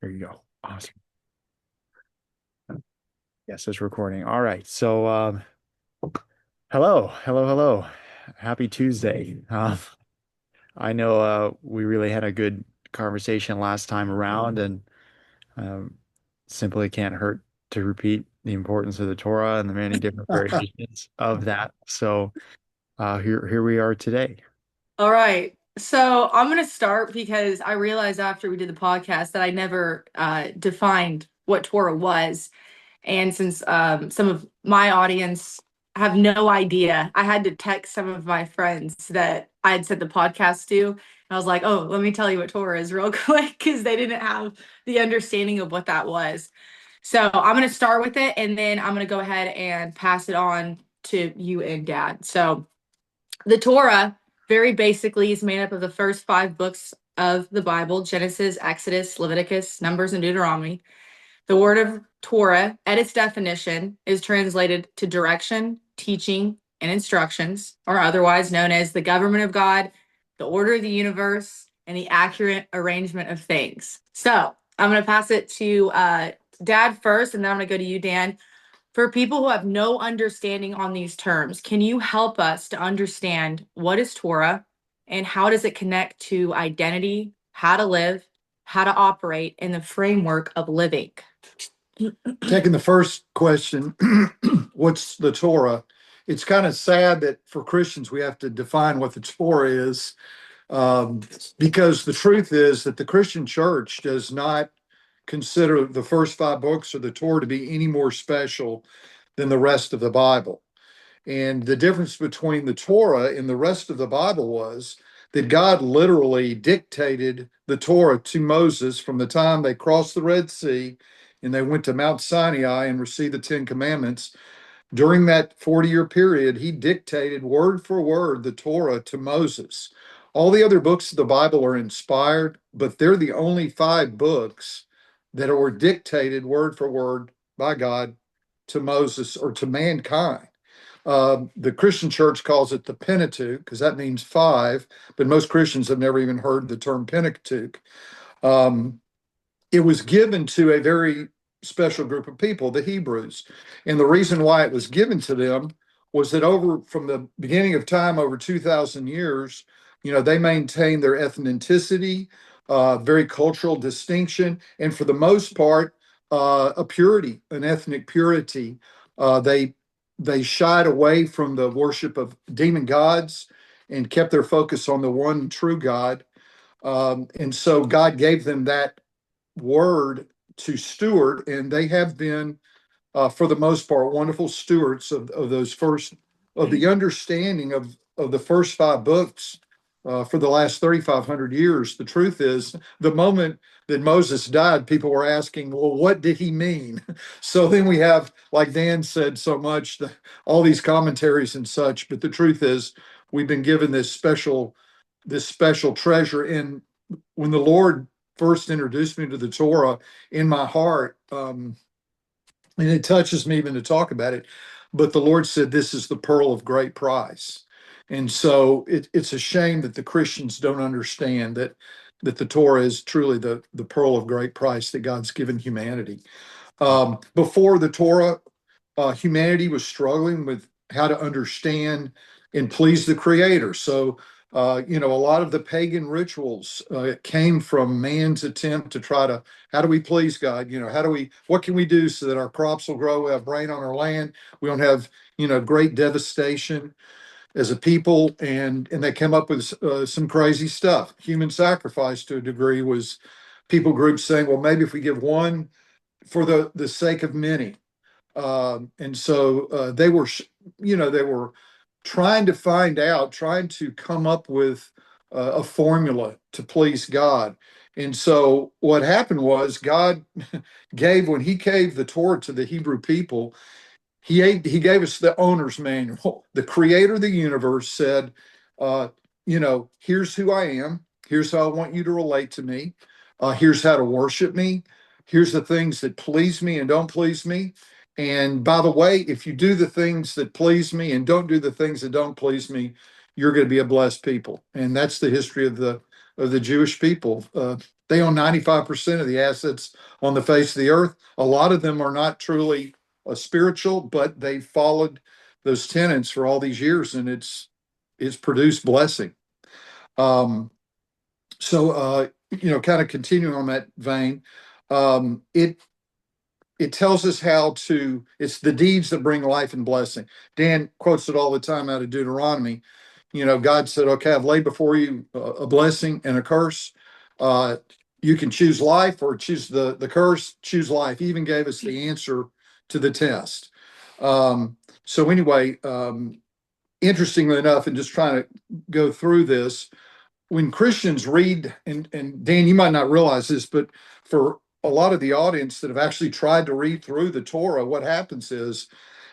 There you go. Awesome. Yes, it's recording. All right. So, hello. Happy Tuesday. I know we really had a good conversation last time around, and um, simply can't hurt to repeat the importance of the Torah and the many different variations of that. So, here we are today. All right. So I'm going to start because I realized after we did the podcast that I never defined what Torah was. And since some of my audience have no idea, I had to text some of my friends that I had sent the podcast to. And I was like, oh, let me tell you what Torah is real quick because they didn't have the understanding of what that was. So I'm going to start with it and then I'm going to go ahead and pass it on to you and Dad. So the Torah, very basically, is made up of the first five books of the Bible: Genesis, Exodus, Leviticus, Numbers, and Deuteronomy. The word of Torah, at its definition, is translated to direction, teaching, and instructions, or otherwise known as the government of God, the order of the universe, and the accurate arrangement of things. So I'm going to pass it to Dad first, and then I'm going to go to you, Dan. For people who have no understanding on these terms, can you help us to understand what is Torah and how does it connect to identity, how to live, how to operate in the framework of living? Taking the first question, what's the Torah? It's kind of sad that for Christians we have to define what the Torah is, um, because the truth is that the Christian church does not consider the first five books of the Torah to be any more special than the rest of the Bible. And the difference between the Torah and the rest of the Bible was that God literally dictated the Torah to Moses from the time they crossed the Red Sea and they went to Mount Sinai and received the Ten Commandments. During that 40-year period, he dictated word for word the Torah to Moses. All the other books of the Bible are inspired, but they're the only five books that were dictated word for word by God to Moses or to mankind. The Christian church calls it the Pentateuch because that means five, but most Christians have never even heard the term Pentateuch. Um, it was given to a very special group of people, the Hebrews. And the reason why it was given to them was that over from the beginning of time, over 2,000 years, they maintained their ethnicity, very cultural distinction, and for the most part, a purity, an ethnic purity. They shied away from the worship of demon gods and kept their focus on the one true God. And so God gave them that word to steward, and they have been, for the most part, wonderful stewards of those first of the understanding of the first five books for the last 3,500 years. The truth is, the moment that Moses died, people were asking, well, what did he mean? So then we have, like Dan said so much, all these commentaries and such. But the truth is, we've been given this special treasure. And when the Lord first introduced me to the Torah in my heart, and it touches me even to talk about it. But the Lord said, "This is the pearl of great price." And so it's a shame that the Christians don't understand that the Torah is truly the pearl of great price that God's given humanity. Before the Torah, humanity was struggling with how to understand and please the Creator. So, a lot of the pagan rituals came from man's attempt to try to, how do we please God? What can we do so that our crops will grow, we have rain on our land, we don't have, great devastation as a people, and they came up with some crazy stuff. Human sacrifice to a degree was people groups saying, well, maybe if we give one for the sake of many. And so they were trying to come up with a formula to please God. And so what happened was God when he gave the Torah to the Hebrew people, he gave us the owner's manual. The creator of the universe said, here's who I am. Here's how I want you to relate to me. Here's how to worship me. Here's the things that please me and don't please me. And by the way, if you do the things that please me and don't do the things that don't please me, you're going to be a blessed people. And that's the history of of the Jewish people. They own 95% of the assets on the face of the earth. A lot of them are not truly spiritual, but they followed those tenets for all these years, and it's produced blessing. Um, kind of continuing on that vein, it tells us how to, it's the deeds that bring life and blessing. Dan quotes it all the time out of Deuteronomy. God said, okay, I've laid before you a blessing and a curse. Uh, you can choose life or choose the curse, choose life. He even gave us the answer to the test. So anyway, interestingly enough, and just trying to go through this, when Christians read, and Dan, you might not realize this, but for a lot of the audience that have actually tried to read through the Torah, what happens is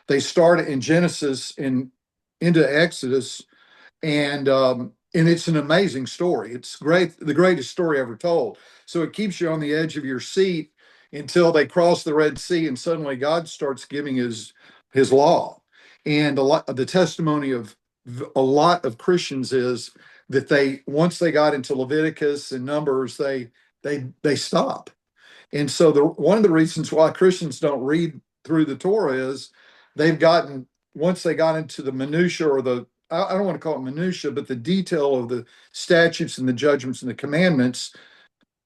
they start in Genesis and into Exodus, and it's an amazing story. It's great, the greatest story ever told. So it keeps you on the edge of your seat until they cross the Red Sea, and suddenly God starts giving his law. And a lot the testimony of a lot of Christians is that they once they got into Leviticus and Numbers, they stop. And so one of the reasons why Christians don't read through the Torah is they've gotten once they got into the minutia or I don't want to call it minutia, but the detail of the statutes and the judgments and the commandments,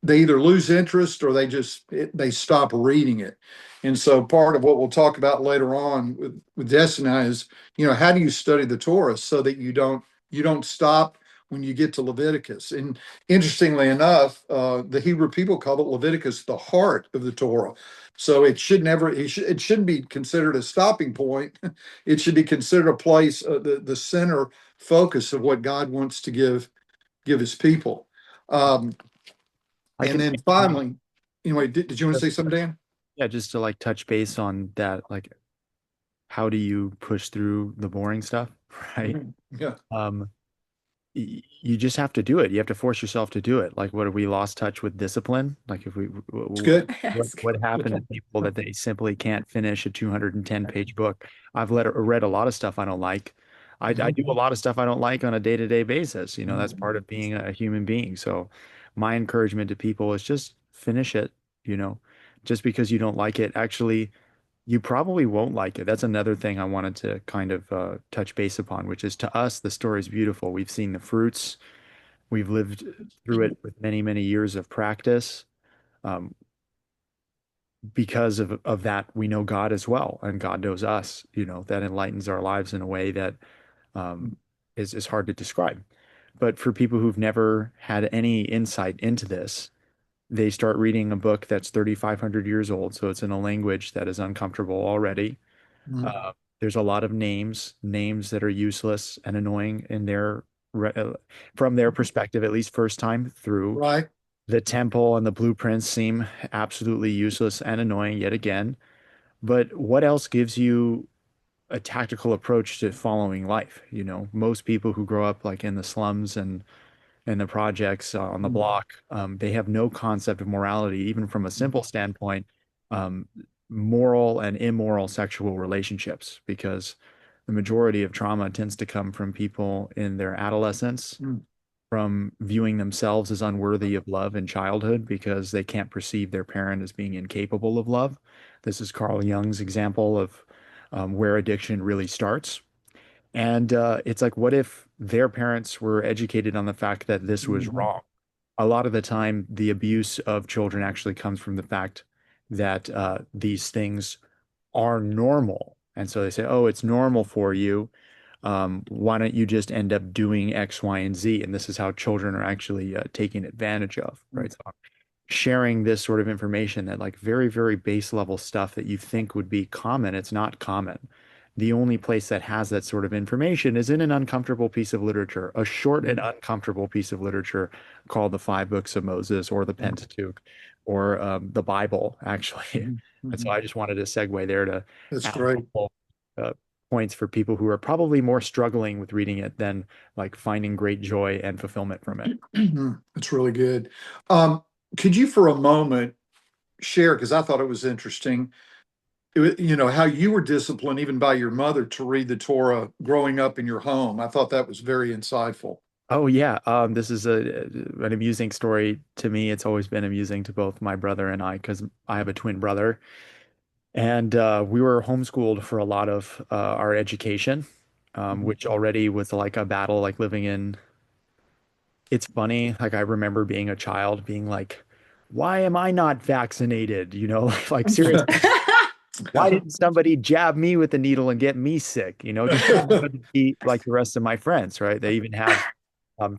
they either lose interest or they stop reading it. And so part of what we'll talk about later on with Destiny is, how do you study the Torah so that you don't stop when you get to Leviticus. And interestingly enough, the Hebrew people call it Leviticus the heart of the Torah. So it shouldn't be considered a stopping point. It should be considered a place, the center focus of what God wants to give his people. Um, I and can, then finally, anyway, did you want to say something, Dan? yeah, just to like touch base on that, like how do you push through the boring stuff, right? Mhm. Yeah, Um, you just have to do it. You have to force yourself to do it. Like, what have we lost touch with discipline? Like, if we, it's good. Yes. what happened to people that they simply can't finish a 210-page book? I've read a lot of stuff I don't like. I do a lot of stuff I don't like on a day-to-day basis. That's part of being a human being. So my encouragement to people is just finish it, you know, just because you don't like it. Actually, you probably won't like it. That's another thing I wanted to kind of touch base upon, which is to us, the story is beautiful. We've seen the fruits. We've lived through it with many, many years of practice. Um, because of that, we know God as well, and God knows us. That enlightens our lives in a way that um, is hard to describe. But for people who've never had any insight into this, they start reading a book that's 3,500 years old, so it's in a language that is uncomfortable already. Mhm. Uh, there's a lot of names that are useless and annoying in from their perspective, at least first time through. Right. The temple and the blueprints seem absolutely useless and annoying yet again. But what else gives you a tactical approach to following life? Most people who grow up like in the slums and the projects on the Mhm. block, they have no concept of morality, even from a simple standpoint, um, moral and immoral sexual relationships, because the majority of trauma tends to come from people in their adolescence, Mhm. from viewing themselves as unworthy of love in childhood because they can't perceive their parent as being incapable of love. This is Carl Jung's example of where addiction really starts. And it's like, what if their parents were educated on the fact that this was Mhm. wrong? A lot of the time, the abuse of children actually comes from the fact that these things are normal. And so they say, oh, it's normal for you. Why don't you just end up doing X, Y, and Z? And this is how children are actually taken advantage of, right? So sharing this sort of information, that like very, very base level stuff that you think would be common, it's not common. The only place that has that sort of information is in an uncomfortable piece of literature, a short and uncomfortable piece of literature called the Five Books of Moses or the Pentateuch or the Bible, actually. Mhm. And so Mhm. I just wanted to segue there to That's add a great. couple uh, points for people who are probably more struggling with reading it than like finding great joy and fulfillment from it. That's really good. Um, could you for a moment share, because I thought it was interesting, how you were disciplined even by your mother to read the Torah growing up in your home. I thought that was very insightful. Oh yeah, this is an amusing story to me. It's always been amusing to both my brother and I because I have a twin brother, and we were homeschooled for a lot of our education, which already was like a battle, like living in. It's funny, like I remember being a child, being like, "Why am I not vaccinated?" You know, like seriously, why didn't somebody jab me with the needle and get me sick? You know, just so I could be like the rest of my friends, right? They even have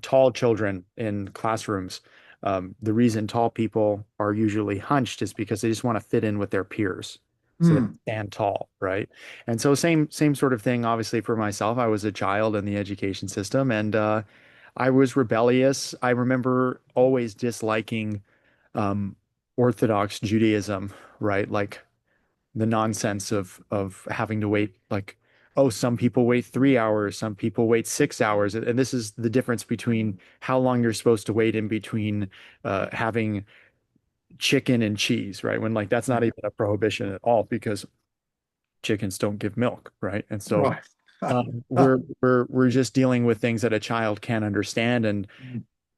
tall children in classrooms. The reason tall people are usually hunched is because they just want to fit in with their peers. So they Hmm. stand tall, right? And so same sort of thing, obviously, for myself. I was a child in the education system and I was rebellious. I remember always disliking um, Orthodox Judaism, right? Like the nonsense of having to wait like oh some people wait 3 hours, some people wait 6 hours, and this is the difference between how long you're supposed to wait in between having chicken and cheese, right? When like that's not even a prohibition at all because chickens don't give milk, right? And so Right. we're just dealing with things that a child can't understand, and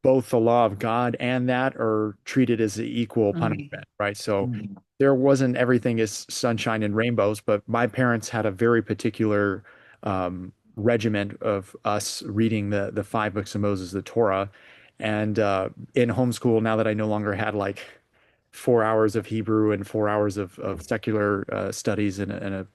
both the law of God and that are treated as equal Mm. punishment, right? So there wasn't everything is sunshine and rainbows, but my parents had a very particular regiment of us reading the five books of Moses, the Torah, and in homeschool. Now that I no longer had like 4 hours of Hebrew and 4 hours of secular studies in a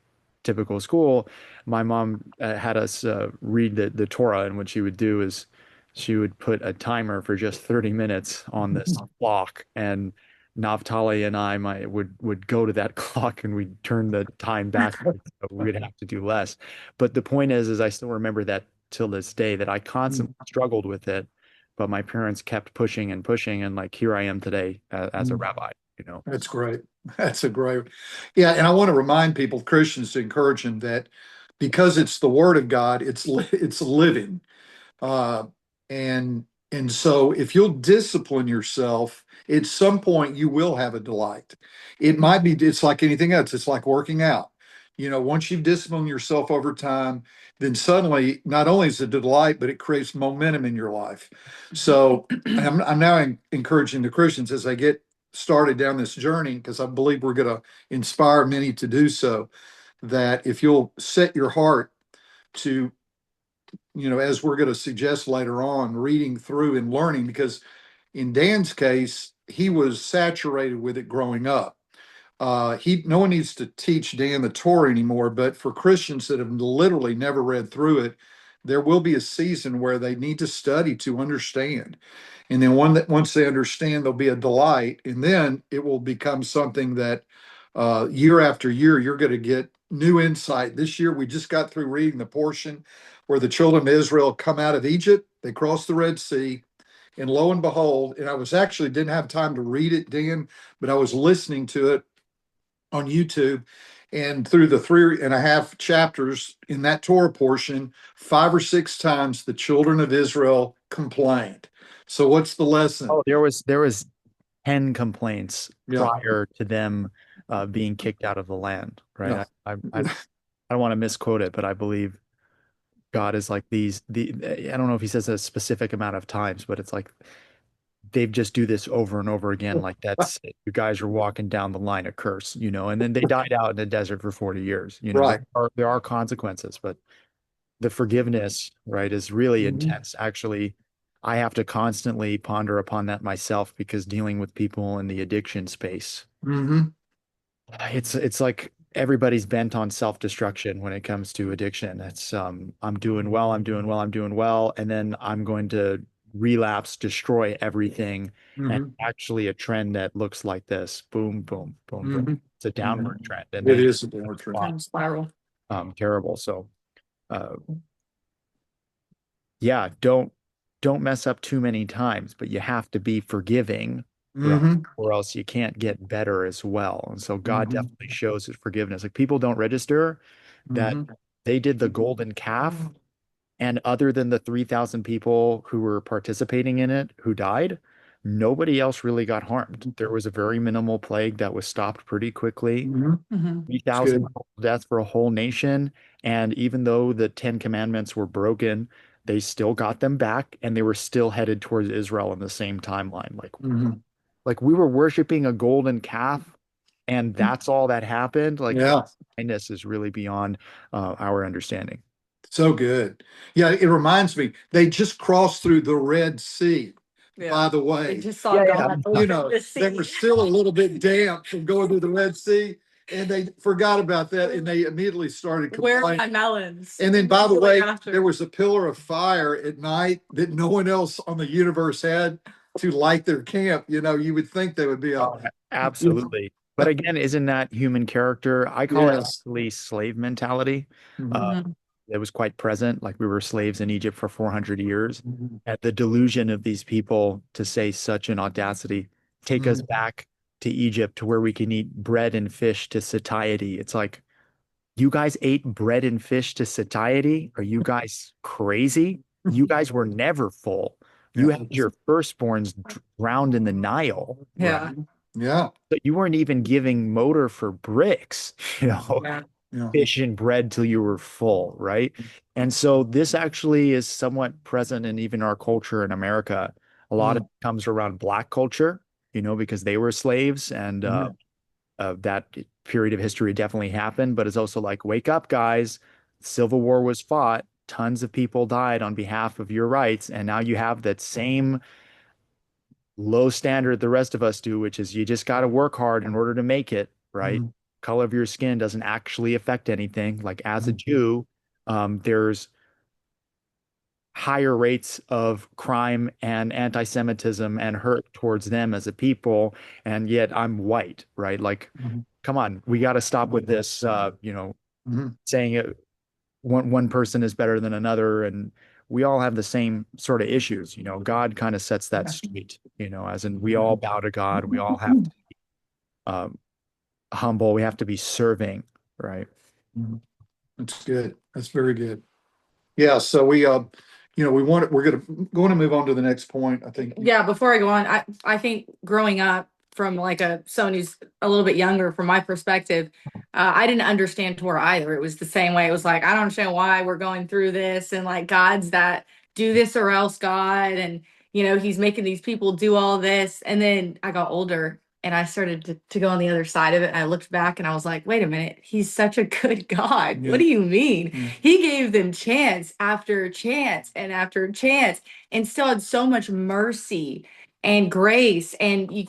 typical school, my mom had us read the Torah, and what she would do is she would put a timer for just 30 minutes on this clock, and Naftali and I might would go to that clock and we'd turn the time back so we'd have to do less. But the point is I still remember that till this day that I constantly struggled with it, but my parents kept pushing and pushing, and like here I am today as a rabbi, you know. That's great. That's a great, yeah. And I want to remind people, Christians, to encourage them that because it's the Word of God, it's living. Uh, and so if you'll discipline yourself, at some point you will have a delight. It might be, it's like anything else, it's like working out. Once you've disciplined yourself over time, then suddenly not only is it a delight, but it creates momentum in your life. So I'm now encouraging the Christians as they get started down this journey, because I believe we're going to inspire many to do so, that if you'll set your heart to, as we're going to suggest later on, reading through and learning, because in Dan's case, he was saturated with it growing up. No one needs to teach Dan the Torah anymore, but for Christians that have literally never read through it, there will be a season where they need to study to understand. And then once they understand, there'll be a delight, and then it will become something that year after year you're going to get new insight. This year we just got through reading the portion where the children of Israel come out of Egypt, they cross the Red Sea, and lo and behold, and I was actually didn't have time to read it, Dan, but I was listening to it on YouTube. And through the 3.5 chapters in that Torah portion, 5 or 6 times the children of Israel complained. So what's the lesson? Oh, there was 10 complaints Yeah, prior to them being kicked out of the land, right? yeah. I don't want to misquote it, but I believe God is like I don't know if he says a specific amount of times, but it's like they just do this over and over again. Like that's it. You guys are walking down the line of curse, you know, and then they died out in the desert for 40 years. You know, Right. there are consequences, but the forgiveness, right, is really Mhm. intense. Actually, I have to constantly ponder upon that myself because dealing with people in the addiction space, Mhm. it's like everybody's bent on self-destruction when it comes to addiction. It's I'm doing well, I'm doing well, I'm doing well, and then I'm going to relapse, destroy everything, and Mhm. actually a trend that looks like this. Boom, boom, boom, boom. Mhm. It's a downward Mhm. trend, and It then is a downward trend. Kind of spiral. terrible. So uh yeah, don't mess up too many times, but you have to be forgiving, right? Mhm. Or else you can't get better as well. And so God Mhm. definitely shows his forgiveness. Like people don't register that Mhm. they did the golden calf, and other than the 3,000 people who were participating in it who died, nobody else really got harmed. There was a very minimal plague that was stopped pretty quickly. Mhm. Hmm. It's 3,000 good. deaths for a whole nation. And even though the Ten Commandments were broken, they still got them back and they were still headed towards Israel in the same timeline. Mhm. Like we were worshiping a golden calf and that's all that happened. Like Yeah. kindness is really beyond our understanding. So good. Yeah, it reminds me, they just crossed through the Red Sea, by Yeah. the They way. just saw Yeah, yeah. God You over know, the they were sea. still a little bit damp from going through the Red Sea, and they forgot about that, and they immediately started Where are my complaining. melons? And then, by the Immediately way, after. there was a pillar of fire at night that no one else on the universe had to light their camp. You know, you would think there would be a, Oh, absolutely. But again, isn't that human character? I call it yes. actually slave mentality. Mhm. Uh, Mhm. it was quite present. Like we were slaves in Egypt for 400 years. Mhm. And the delusion of these people to say such an audacity, take us Mhm. back to Egypt to where we can eat bread and fish to satiety. It's like, you guys ate bread and fish to satiety? Are you guys crazy? You guys were never full. You Yeah. had your firstborns drowned in the Nile, right? Yeah. Yeah. But you weren't even giving motor for bricks, Yeah. Yeah. fish and bread till you were full, right? And so this actually is somewhat present in even our culture in America. A lot of Mhm. it comes around Black culture, because they were slaves and Mhm. that period of history definitely happened, but it's also like, wake up, guys. Civil War was fought. Tons of people died on behalf of your rights. And now you have that same low standard the rest of us do, which is you just got to work hard in order to make it, right? Mhm. Color of your skin doesn't actually affect anything. Like as a Mhm. Jew, there's higher rates of crime and anti-Semitism and hurt towards them as a people, and yet I'm white, right? Like, Mhm. come on, we got to stop with this, Mhm. saying one person is better than another, and we all have the same sort of issues. God kind of sets that straight, as in we all bow to God, we all have to um, humble, we have to be serving, right? Mhm. That's good. That's very good. Yeah, so we're going to move on to the next point. I think. Yeah, before I go on, I think growing up from like someone who's a little bit younger from my perspective, I didn't understand Torah either. It was the same way. It was like, I don't understand why we're going through this, and like God's that do this or else God, and he's making these people do all this. And then I got older and I started to go on the other side of it. And I looked back and I was like, wait a minute, he's such a good God. What Yeah. do you mean? Yeah. He gave them chance after chance and after chance and still had so much mercy and grace. And you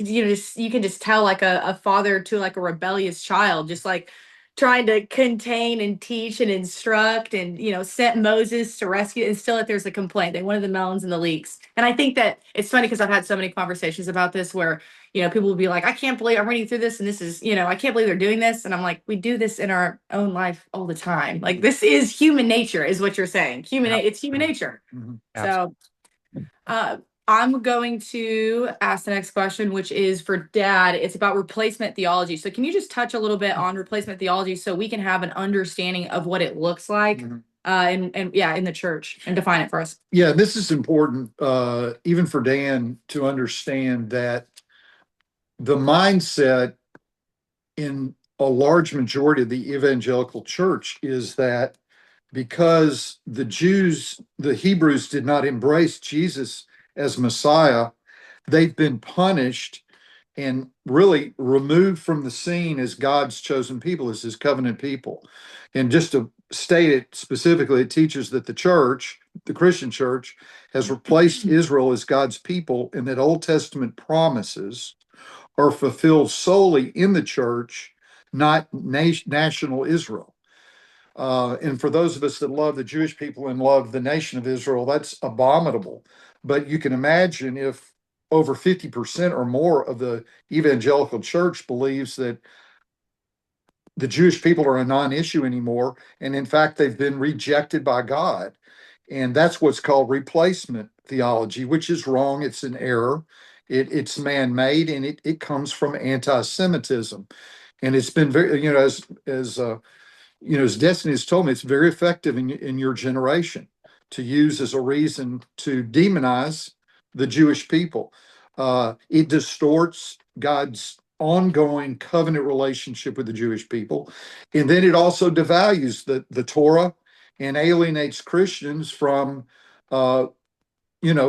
can just tell like a father to like a rebellious child, just like trying to contain and teach and instruct, and sent Moses to rescue, and still if there's a complaint, they wanted the melons and the leeks. And I think that it's funny because I've had so many conversations about this where people will be like, I can't believe I'm reading through this and this is, I can't believe they're doing this. And I'm like, we do this in our own life all the time. Like this is human nature, is what you're saying. It's human nature. Mhm. Absolutely. So uh, I'm going to ask the next question, which is for Dad. It's about replacement theology. So, can you just touch a little bit on replacement theology so we can have an understanding of what it looks like, Mhm. and yeah, in the church, and define it for us? Yeah, this is important, even for Dan to understand that the mindset in a large majority of the evangelical church is that because the Hebrews did not embrace Jesus as Messiah, they've been punished and really removed from the scene as God's chosen people, as his covenant people. And just to state it specifically, it teaches that the Christian church, has replaced Israel as God's people, and that Old Testament promises are fulfilled solely in the church, not national Israel. And for those of us that love the Jewish people and love the nation of Israel, that's abominable. But you can imagine if over 50% or more of the evangelical church believes that the Jewish people are a non-issue anymore, and in fact, they've been rejected by God. And that's what's called replacement theology, which is wrong. It's an error. It's man-made, and it comes from anti-Semitism. And it's been very, as Destiny has told me, it's very effective in your generation to use as a reason to demonize the Jewish people. It distorts God's ongoing covenant relationship with the Jewish people. And then it also devalues the Torah and alienates Christians from uh,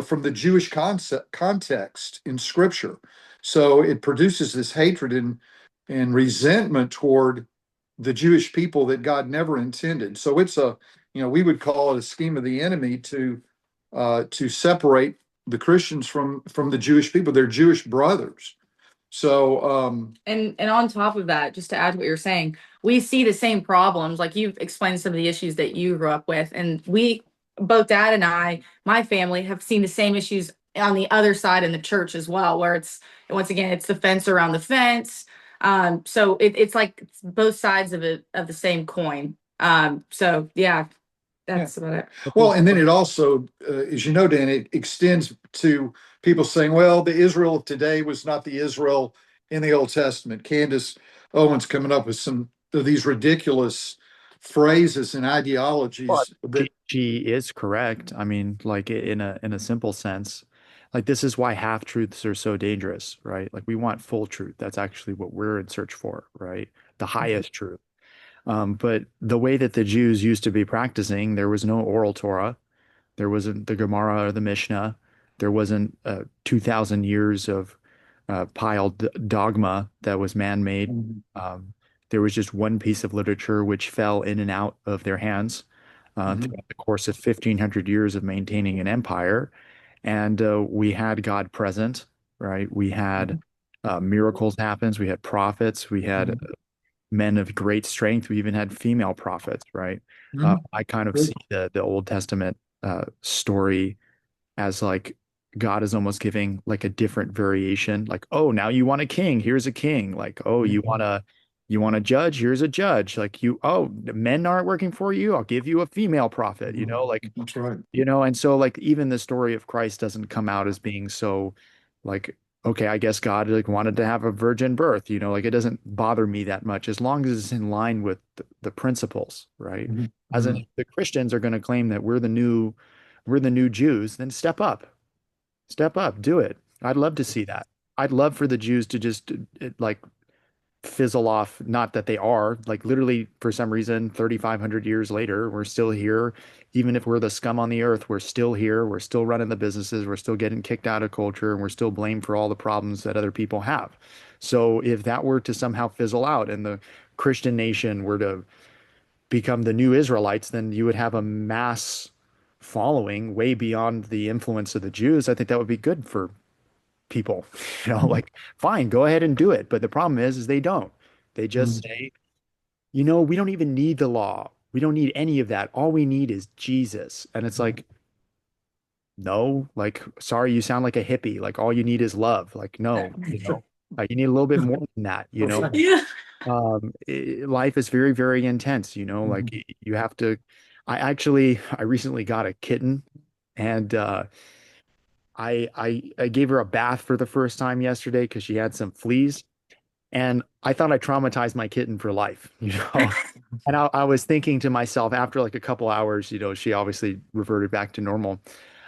from the Jewish context in Scripture. So it produces this hatred and resentment toward the Jewish people that God never intended. So it's we would call it a scheme of the enemy to separate the Christians from the Jewish people. They're Jewish brothers. So And on top of that, just to add to what you're saying, we see the same problems. Like you've explained some of the issues that you grew up with, and we, both Dad and I, my family, have seen the same issues on the other side in the church as well, where it's once again it's the fence around the fence. So it's like it's both sides of the same coin. So yeah, yeah. that's about it. Well, and then it also, as you know, Dan, it extends to people saying, well, the Israel of today was not the Israel in the Old Testament. Candace Owens coming up with some of these ridiculous phrases and But ideologies that she is correct. I mean, like in a simple sense, like this is why half truths are so dangerous, right? Like we want full truth. That's actually what we're in search for, right? The highest truth. But the way that the Jews used to be practicing, there was no oral Torah. There wasn't the Gemara or the Mishnah. There wasn't 2,000 years of piled dogma that was man-made. Um, there was just one piece of literature which fell in and out of their hands throughout the course of 1,500 years of maintaining an empire. And we had God present, right? We had miracles happens. We had prophets. We had men of great strength. We even had female prophets, right? I kind of see the Old Testament story as like God is almost giving like a different variation. Like, oh, now you want a king, here's a king. Like, oh, you want a judge, here's a judge. Like oh, men aren't working for you, I'll give you a female prophet, like That's right. and so like even the story of Christ doesn't come out as being so like, okay, I guess God like wanted to have a virgin birth, like it doesn't bother me that much as long as it's in line with the principles, right? As in, if the Christians are going to claim that we're the new Jews, then step up, do it. I'd love to see that. I'd love for the Jews to just like fizzle off. Not that they are, like literally for some reason, 3,500 years later, we're still here. Even if we're the scum on the earth, we're still here. We're still running the businesses. We're still getting kicked out of culture and we're still blamed for all the problems that other people have. So if that were to somehow fizzle out and the Christian nation were to become the new Israelites, then you would have a mass following way beyond the influence of the Jews. I think that would be good for people. Like, fine, go ahead and do it. But the problem is they don't. They just say, we don't even need the law. We don't need any of that. All we need is Jesus. And it's like, no, like, sorry, you sound like a hippie. Like, all you need is love. Like, no, like, you need a little bit more than that. Yeah. Life is very, very intense, like you have to. I recently got a kitten and I gave her a bath for the first time yesterday because she had some fleas. And I thought I traumatized my kitten for life. And I was thinking to myself after like a couple hours, she obviously reverted back to normal.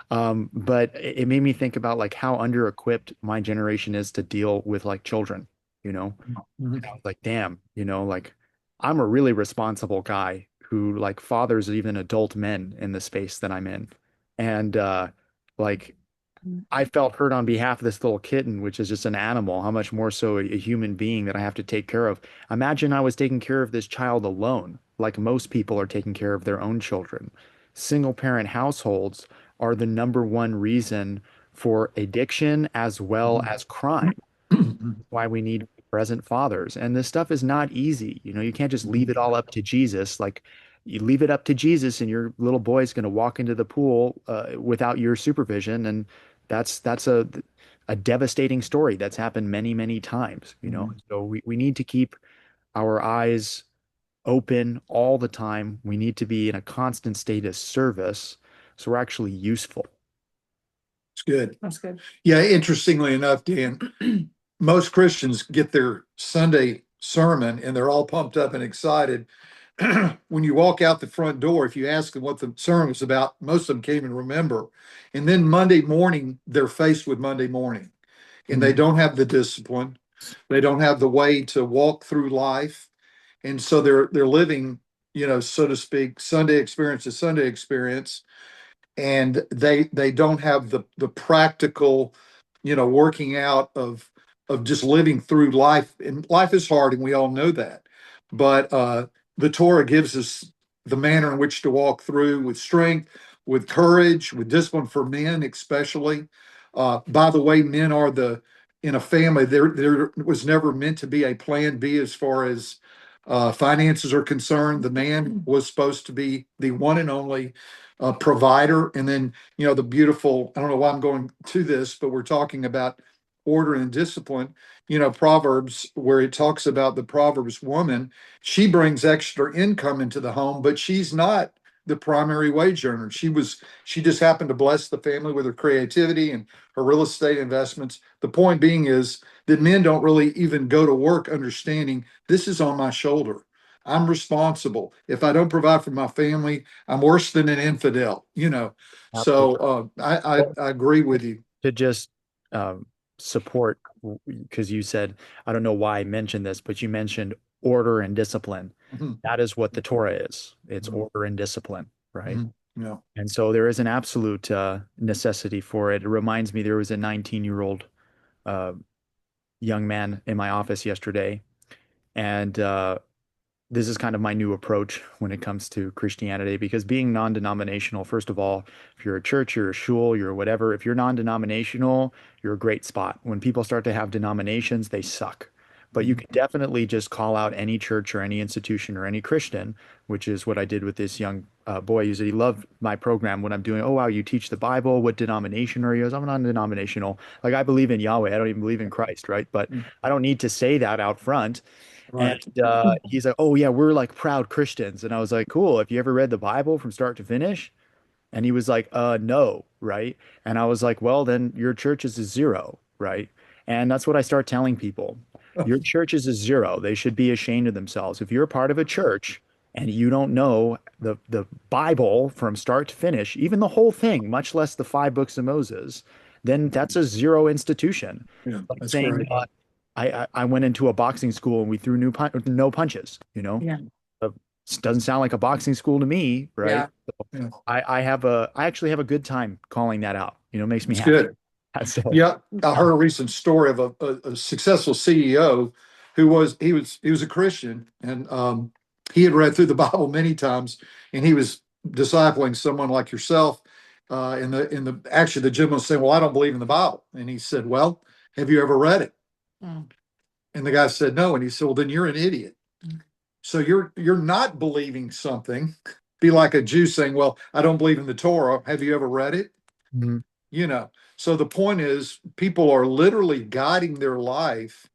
But it made me think about like how under-equipped my generation is to deal with like children, you know? And I was like, damn, like I'm a really responsible guy who like fathers even adult men in the space that I'm in. And like I felt hurt on behalf of this little kitten, which is just an animal, how much more so a human being that I have to take care of. Imagine I was taking care of this child alone, like most people are taking care of their own children. Single parent households are the number one reason for addiction as well as crime. Why we need present fathers. And this stuff is not easy. You can't just leave it all up to Jesus. Like you leave it up to Jesus and your little boy's going to walk into the pool without your supervision. And that's a devastating story that's happened many, many times. So we need to keep our eyes open all the time. We need to be in a constant state of service. So we're actually useful. It's good. That's good. Yeah, interestingly enough, Dan, most Christians get their Sunday sermon and they're all pumped up and excited. When you walk out the front door, if you ask them what the sermon was about, most of them can't even remember. And then Monday morning, they're faced with Monday morning and they don't have the discipline. They don't have the way to walk through life. And so they're living, so to speak, Sunday experience to Sunday experience. and they don't have the practical, working out of just living through life. And life is hard, and we all know that. But the Torah gives us the manner in which to walk through with strength, with courage, with discipline for men, especially. By the way, men are the in a family. There was never meant to be a plan B as far as finances are concerned. The man was supposed to be the one and only provider. And then, the beautiful, I don't know why I'm going to this, but we're talking about order and discipline. Proverbs, where it talks about the Proverbs woman, she brings extra income into the home, but she's not the primary wage earner. She just happened to bless the family with her creativity and her real estate investments. The point being is that men don't really even go to work understanding this is on my shoulder. I'm responsible. If I don't provide for my family, I'm worse than an infidel. Absolutely. So Well, I agree with you. to just um, support, because you said, I don't know why I mentioned this, but you mentioned order and discipline. Mhm. That is what the Torah is. It's Mhm. order and discipline, right? Mhm. Yeah. And so there is an absolute necessity for it. It reminds me there was a 19-year-old uh, young man in my office yesterday, and this is kind of my new approach when it comes to Christianity, because being non-denominational, first of all, if you're a church, you're a shul, you're whatever, if you're non-denominational, you're a great spot. When people start to have denominations, they suck. But you Mhm. can definitely just call out any church or any institution or any Christian, which is what I did with this young boy. He said he loved my program when I'm doing, oh, wow, you teach the Bible. What denomination are you? He goes, I'm non-denominational. Like, I believe in Yahweh. I don't even believe in Christ, right? But I don't need to say that out front. And Right. he's like, "Oh yeah, we're like proud Christians." And I was like, "Cool. Have you ever read the Bible from start to finish?" And he was like, no, right?" And I was like, "Well, then your church is a zero, right?" And that's what I start telling people. Your church is a zero. They should be ashamed of themselves. If you're a part of a church and you don't know the Bible from start to finish, even the whole thing, much less the five books of Moses, then that's a zero institution. Yeah, Like that's saying, great. I went into a boxing school and we threw no punches, Yeah. Uh, doesn't sound like a boxing school to me, right? Yeah. Yeah, I actually have a good time calling that out. Makes me it's happy. good. So Yeah, I heard a recent story of a successful CEO who was a Christian, and he had read through the Bible many times, and he was discipling someone like yourself. In the actually, the gentleman was saying, "Well, I don't believe in the Bible," and he said, "Well, have you ever read it?" Mm. And the guy said, "No," and he said, "Well, then you're an idiot. So you're not believing something. Be like a Jew saying, 'Well, I don't believe in the Torah. Have you ever read it?'" mhm. You know. So the point is, people are literally guiding their life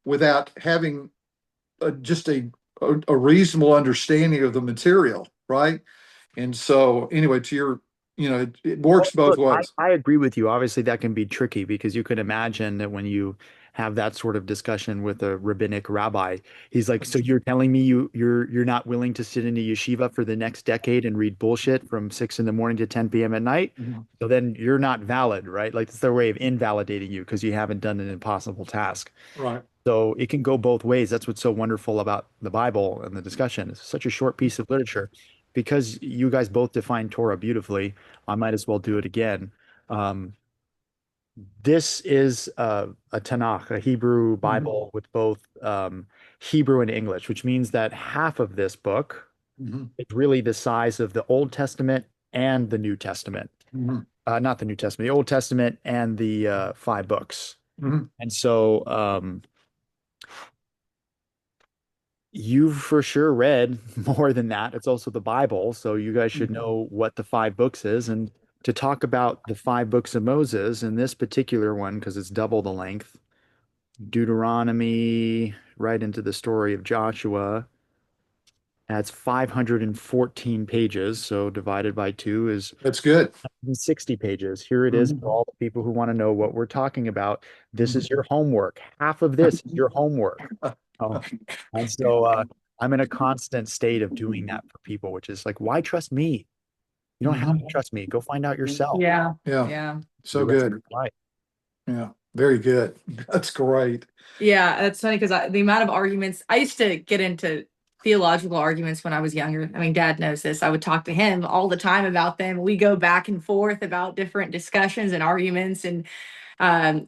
without having just a reasonable understanding of the material, right? And so, anyway, to your, it Well, works both look, ways. I agree with you. Obviously, that can be tricky because you can imagine that when you have that sort of discussion with a rabbinic rabbi, he's like, "So you're telling me you're not willing to sit in a yeshiva for the next decade and read bullshit from 6 in the morning to 10 p.m. at night? Mhm. So then you're not valid, right? Like it's their way of invalidating you because you haven't done an impossible task." Right. So it can go both ways. That's what's so wonderful about the Bible and the discussion. It's such a short piece of literature. Because you guys both define Torah beautifully, I might as well do it again. Um, this is a Tanakh, a Hebrew Mhm. Bible with both Hebrew and English, which means that half of this book Mhm. is really the size of the Old Testament and the New Testament. Mhm. Not the New Testament, the Old Testament and the five books. Mhm. And so you've for sure read more than that. It's also the Bible, so you guys should know what the five books is. And to talk about the five books of Moses in this particular one, because it's double the length, Deuteronomy, right into the story of Joshua, adds 514 pages. So divided by two is That's good. 60 pages. Here it is for Mhm. all the people who want to know what we're talking about. This is Mhm. your homework. Half of this is your homework. Oh, and so I'm in a constant state of doing that for people, which is like, why trust me? You don't have to Mhm. trust me. Go find out yourself. Yeah. Yeah, Yeah. so Your rest of good. your life. Yeah, very good. That's great. Yeah. That's funny because the amount of arguments I used to get into theological arguments when I was younger. I mean, Dad knows this. I would talk to him all the time about them. We go back and forth about different discussions and arguments. And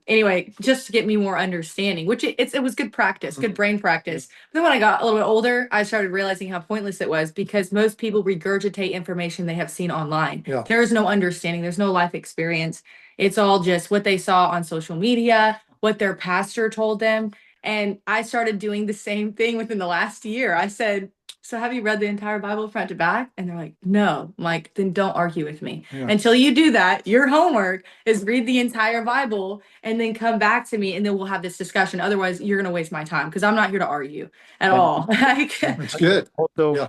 anyway, just to get me more understanding, which it was good practice, good brain practice. But then when I got a little bit older, I started realizing how pointless it was because most people regurgitate information they have seen online. Yeah. There is no understanding, there's no life experience. It's all just what they saw on social media, what their pastor told them. And I started doing the same thing within the last year. I said, so have you read the entire Bible front to back? And they're like, no. I'm like, then don't argue with me. Yeah. Until you do that, your homework is read the entire Bible and then come back to me and then we'll have this discussion. Otherwise, you're going to waste my time because I'm not here to argue at all. That's good. Also, Yeah.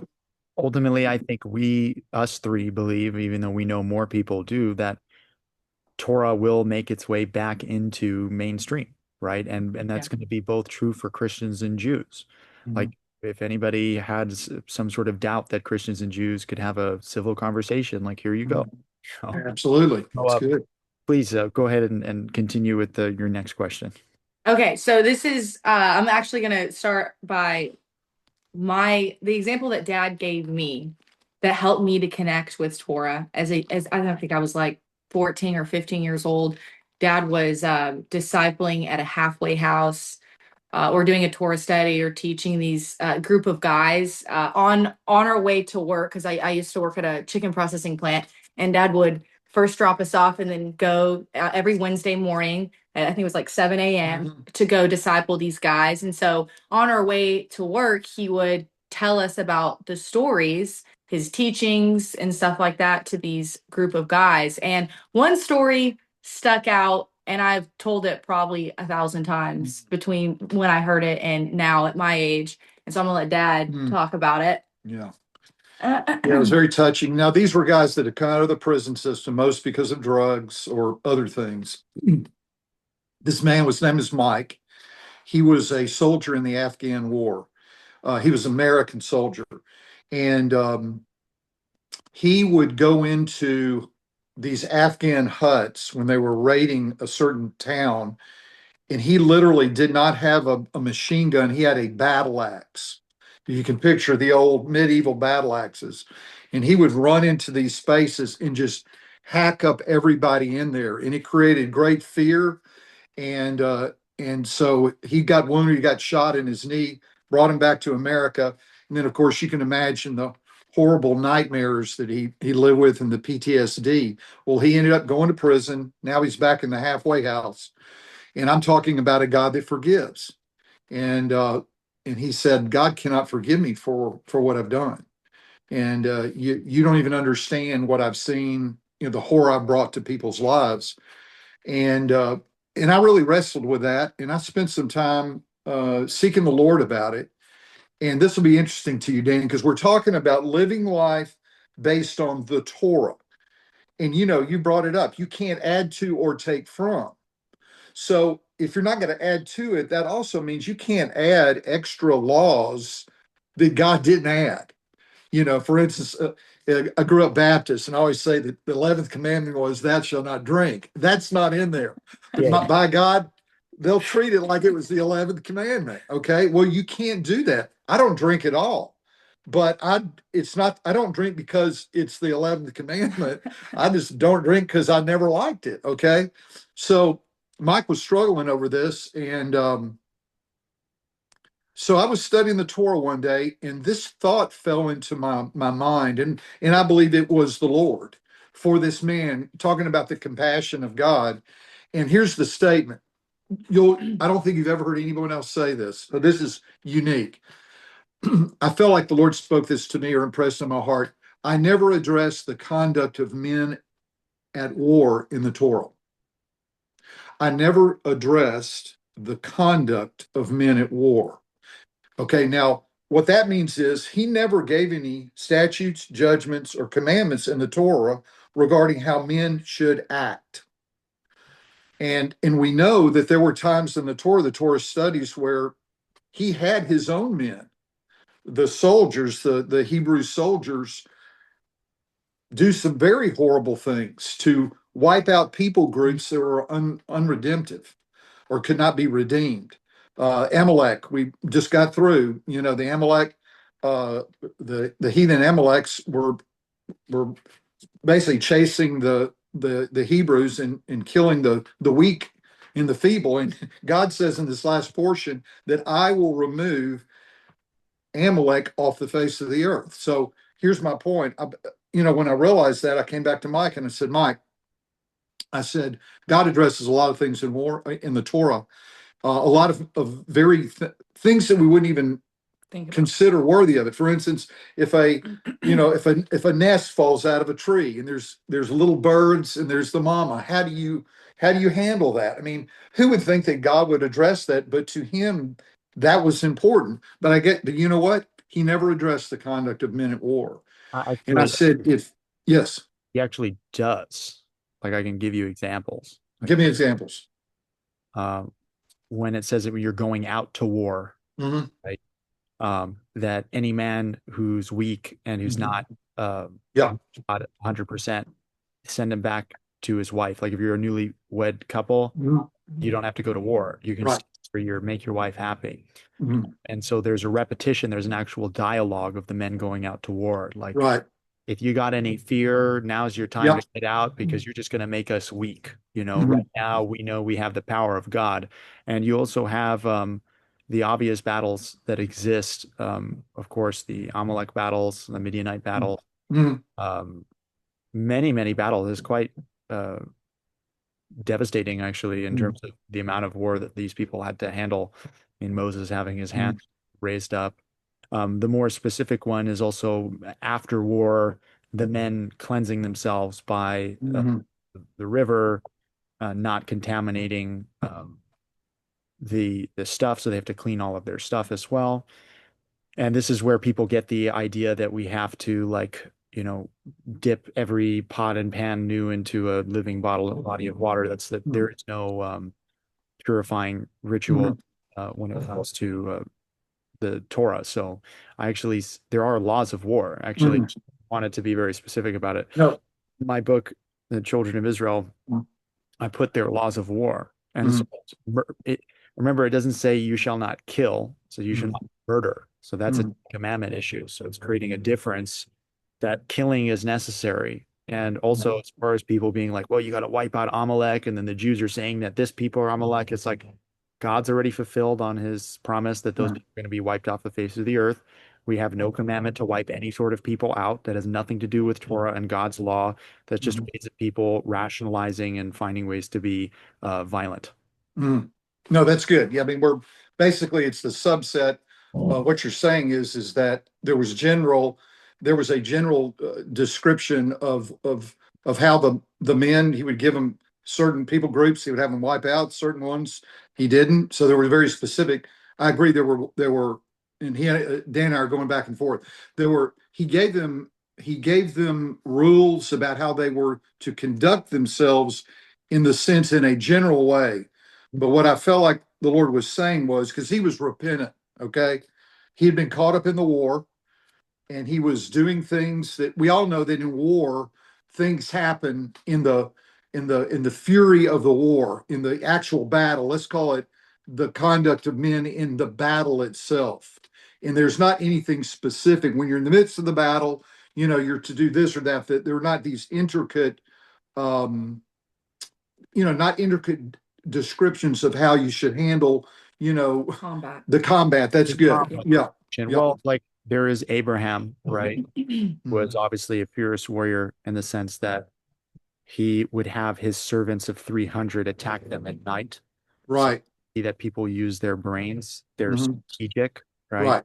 ultimately, I think us three believe, even though we know more people do, that Torah will make its way back into mainstream, right? And that's going to be both true for Christians and Jews. Like if anybody had some sort of doubt that Christians and Jews could have a civil conversation, like here you go. Absolutely. That's good. Please go ahead and continue with your next question. Okay, so this is I'm actually going to start by the example that Dad gave me that helped me to connect with Torah as I don't think I was like 14 or 15 years old. Dad was discipling at a halfway house or doing a Torah study or teaching these group of guys on our way to work because I used to work at a chicken processing plant, and Dad would first drop us off and then go every Wednesday morning. I think it was like 7 a.m. to go disciple these guys. And so on our way to work, he would tell us about the stories, his teachings and stuff like that to these group of guys. And one story stuck out, and I've told it probably 1,000 times between when I heard it and now at my age. And so I'm gonna let Dad talk about it. Yeah. Yeah, it was very touching. Now, these were guys that had come out of the prison system, most because of drugs or other things. This man was named as Mike. He was a soldier in the Afghan war. He was an American soldier. And he would go into these Afghan huts when they were raiding a certain town, and he literally did not have a machine gun. He had a battle axe. You can picture the old medieval battle axes. And he would run into these spaces and just hack up everybody in there. And it created great fear. And so he got wounded, he got shot in his knee, brought him back to America. And then, of course, you can imagine the horrible nightmares that he lived with and the PTSD. Well, he ended up going to prison. Now he's back in the halfway house. And I'm talking about a God that forgives. And he said, God cannot forgive me for what I've done. And you don't even understand what I've seen, the horror I've brought to people's lives. And I really wrestled with that. And I spent some time seeking the Lord about it. And this will be interesting to you, Dan, because we're talking about living life based on the Torah. And you brought it up. You can't add to or take from. So if you're not going to add to it, that also means you can't add extra laws that God didn't add. For instance, I grew up Baptist, and I always say that the 11th commandment was, thou shalt not drink. That's not in there. Yeah. By God, they'll treat it like it was the 11th commandment. Okay. Well, you can't do that. I don't drink at all. But I don't drink because it's the 11th commandment. I just don't drink because I never liked it. Okay. So Mike was struggling over this. And so I was studying the Torah one day, and this thought fell into my mind. And I believe it was the Lord for this man, talking about the compassion of God. And here's the statement. I don't think you've ever heard anyone else say this. So this is unique. I felt like the Lord spoke this to me or impressed on my heart. I never addressed the conduct of men at war in the Torah. I never addressed the conduct of men at war. Okay, now what that means is he never gave any statutes, judgments, or commandments in the Torah regarding how men should act. And we know that there were times in the Torah studies, where he had his own men, the soldiers, the Hebrew soldiers, do some very horrible things to wipe out people groups that were unredemptive or could not be redeemed. Amalek, we just got through, the Amalek, the heathen Amaleks were basically chasing the Hebrews and killing the weak and the feeble. And God says in this last portion that I will remove Amalek off the face of the earth. So here's my point. When I realized that, I came back to Mike and I said, Mike, I said, God addresses a lot of things in the Torah, a lot of very things that we wouldn't even consider worthy of it. For instance, if a if a nest falls out of a tree and there's little birds and there's the mama, how do you handle that? I mean, who would think that God would address that? But to him, that was important. But you know what? He never addressed the conduct of men at war. I And I feel said, if yes, he actually does. Like I can give you examples. Like give me examples. um, when it says that you're going out to war, Mm-hmm. right? That any man who's weak and who's not uh, Yeah. 100%, send him back to his wife. Like if you're a newly wed couple, Mhm. you don't have to go to war. You can Right. stay for your make your wife happy. Mhm. And so there's a repetition, there's an actual dialogue of the men going out to war. Like Right. if you got any fear, now's your time Yeah. to get out because you're just going to make us weak. Mhm. Right now we know we have the power of God. And you also have the obvious battles that exist. Of course, the Amalek battles, the Midianite battle, Mhm. um, many, many battles. It's quite uh, devastating, actually, in Mhm. terms of the amount of war that these people had to handle. In Moses having his Mhm. hand raised up. The more specific one is also after war, the men cleansing themselves by Mhm. the river, not contaminating the stuff, so they have to clean all of their stuff as well. And this is where people get the idea that we have to like, dip every pot and pan new into a living body of water. That's that there is no purifying ritual Mhm. when it comes to the Torah. So there are laws of war. Actually, Mhm. wanted to be very specific about it. No. In my book, The Children of Israel, I put their laws of war. And so Mhm. remember, it doesn't say you shall not kill, so you shall Mhm. not murder. So that's a Mhm. commandment issue. So it's creating a difference that killing is necessary. And also, as far as people being like, well, you got to wipe out Amalek, and then the Jews are saying that this people are Amalek, it's like God's already fulfilled on his promise that those Right. people are going to be wiped off the face of the earth. We have no commandment to wipe any sort of people out. That has nothing to do with Torah and God's law. That's just Mhm. ways of people rationalizing and finding ways to be violent. Mhm. No, that's good. Yeah, I mean, it's the subset. What you're saying is that there was a general description of how the men he would give them certain people groups he would have them wipe out certain ones he didn't. So there were very specific. I agree. There were, and Dan and I are going back and forth. He gave them rules about how they were to conduct themselves in a general way. But what I felt like the Lord was saying was because he was repentant, okay? He had been caught up in the war and he was doing things that we all know that in war, things happen in the fury of the war, in the actual battle. Let's call it the conduct of men in the battle itself. And there's not anything specific when you're in the midst of the battle, you're to do this or that there are not these um, not intricate descriptions of how you should handle, Combat. the combat. That's good. Yeah. Yeah. Well, like there is Abraham, right? Was Mhm. obviously a fierce warrior in the sense that he would have his servants of 300 attack them at night. So Right. see that people use their brains, they're Mhm. strategic, right? Right.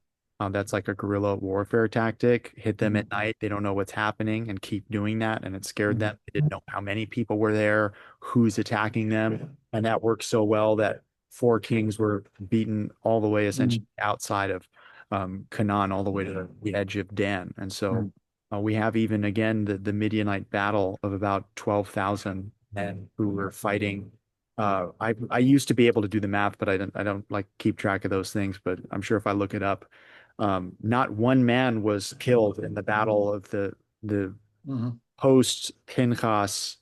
That's like a guerrilla warfare tactic. Hit them Mhm. at night. They don't know what's happening and keep doing that. And it scared Mhm. them. They didn't know how many people were there, who's attacking them. And that worked so well that four kings were beaten all the way essentially Mhm. outside of Canaan, all the way to the edge of Dan. And so Mhm. we have even again the Midianite battle of about 12,000 men who were fighting. I used to be able to do the math, but I don't like keep track of those things. But I'm sure if I look it up, not one man was killed in the battle of the Mhm. post Pinchas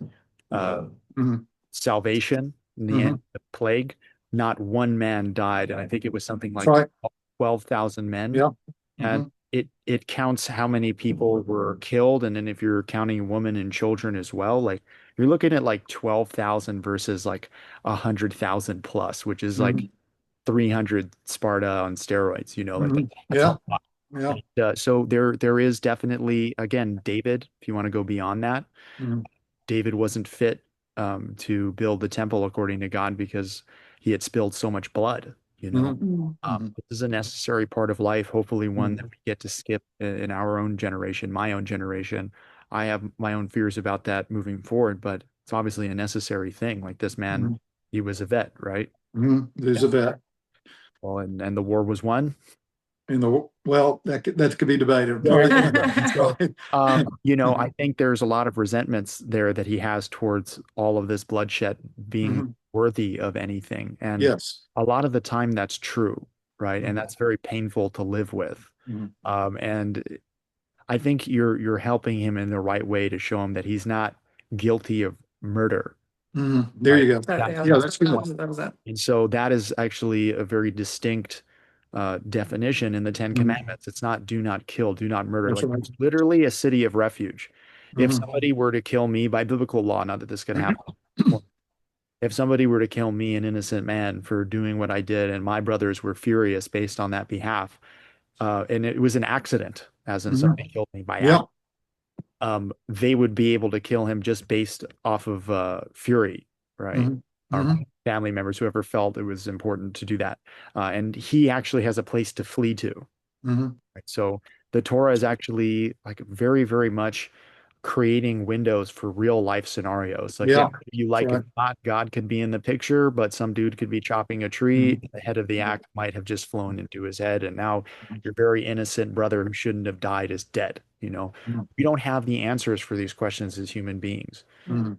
uh, Mhm. salvation in the end Mhm. of the plague. Not one man died, and I think it was something That's like right. 12,000 men Yeah. had Mhm. it counts how many people were killed, and then if you're counting women and children as well, like you're looking at like 12,000 versus like 100,000 plus, which is like Mhm. 300 Sparta on steroids, like Mhm. that's a Yeah, lot. yeah. And, so there is definitely, again, David, if you want to go beyond that, Mhm. David wasn't fit to build the temple according to God because he had spilled so much blood. Mhm. Mm. Mhm. This is a necessary part of life, hopefully one that Mhm. we get to skip in our own generation, my own generation. I have my own fears about that moving forward, but it's obviously a necessary thing. Like this man, Mhm. he was a vet, right? Mhm. There's a vet Well, and the war was won. in the, well, that could be debated. Yeah, Go that's ahead. right. And Go so, ahead. I think there's a lot of resentments there that he has towards all of this bloodshed being Mhm. worthy of anything. And Yes. a lot of the time that's true, right? And Mhm. that's very painful to live with. Mhm. And I think you're helping him in the right way to show him that he's not guilty of murder, Mhm. There right? you go. Yeah, Yeah, that's good. that was it. And so that is actually a very distinct definition in the Ten Mhm. Commandments. It's not do not kill, do not murder. That's Like right. there's literally a city of refuge. If Mhm. somebody were to kill me by biblical law, not that this could happen, well, if somebody were to kill me, an innocent man, for doing what I did, and my brothers were furious based on that behalf, and it was an accident, as in Mhm. somebody killed me by Yeah. accident, they would be able to kill him just based off of fury, right? Mhm. Or Mhm. family members, whoever felt it was important to do that. And he actually has a place to flee to, Mhm. right? So the Torah is actually like very, very much creating windows for real life scenarios. Like, yeah, Yeah. you That's like it right. or not, God could be in the picture, but some dude could be chopping a tree. Mhm. The head of the axe might have just flown into his head, and now your very innocent brother who shouldn't have died is dead. Mhm. We don't have the answers for these questions as human beings. Mhm.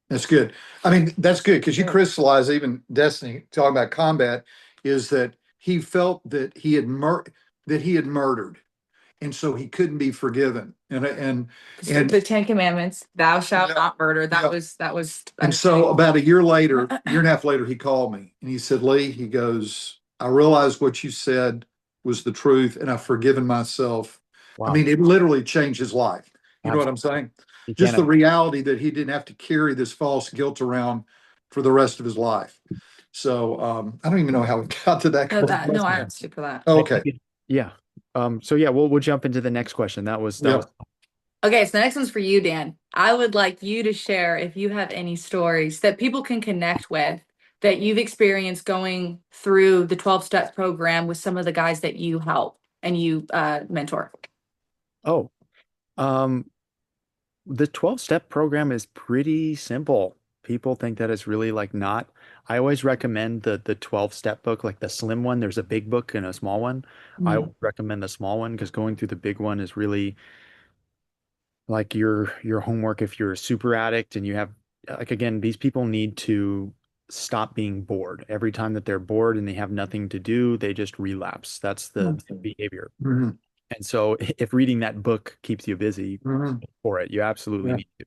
That's good. I mean, that's good because you Good. crystallize even Destiny talking about combat is that he felt that he had murdered, and so he couldn't be forgiven. And The Ten Commandments, thou shalt yeah, not murder. yeah. That was And that's so big. about a year later, year and a half later, he called me and he said, Lee, he goes, I realized what you said was the truth, and I've forgiven myself. I Wow. mean, it literally changed his life. You know what Absolutely. I'm saying? You Just can't. the reality that he didn't have to carry this false guilt around for the rest of his life. So I don't even know how we got to that No, no, I question. asked you for that. Oh, I okay. think yeah. So yeah, we'll jump into the next question. That was Yep. Okay, so the next one's for you, Dan. I would like you to share if you have any stories that people can connect with that you've experienced going through the 12 step program with some of the guys that you help and you mentor. oh. Um the 12-step program is pretty simple. People think that it's really like not. I always recommend the 12-step book, like the slim one. There's a big book and a small one. I Mm. would recommend the small one because going through the big one is really like your homework if you're a super addict and you have like again, these people need to stop being bored. Every time that they're bored and they have nothing to do, they just relapse. That's the behavior. Mhm. And so if reading that book keeps you busy Mhm. for it, you absolutely Yeah. need to.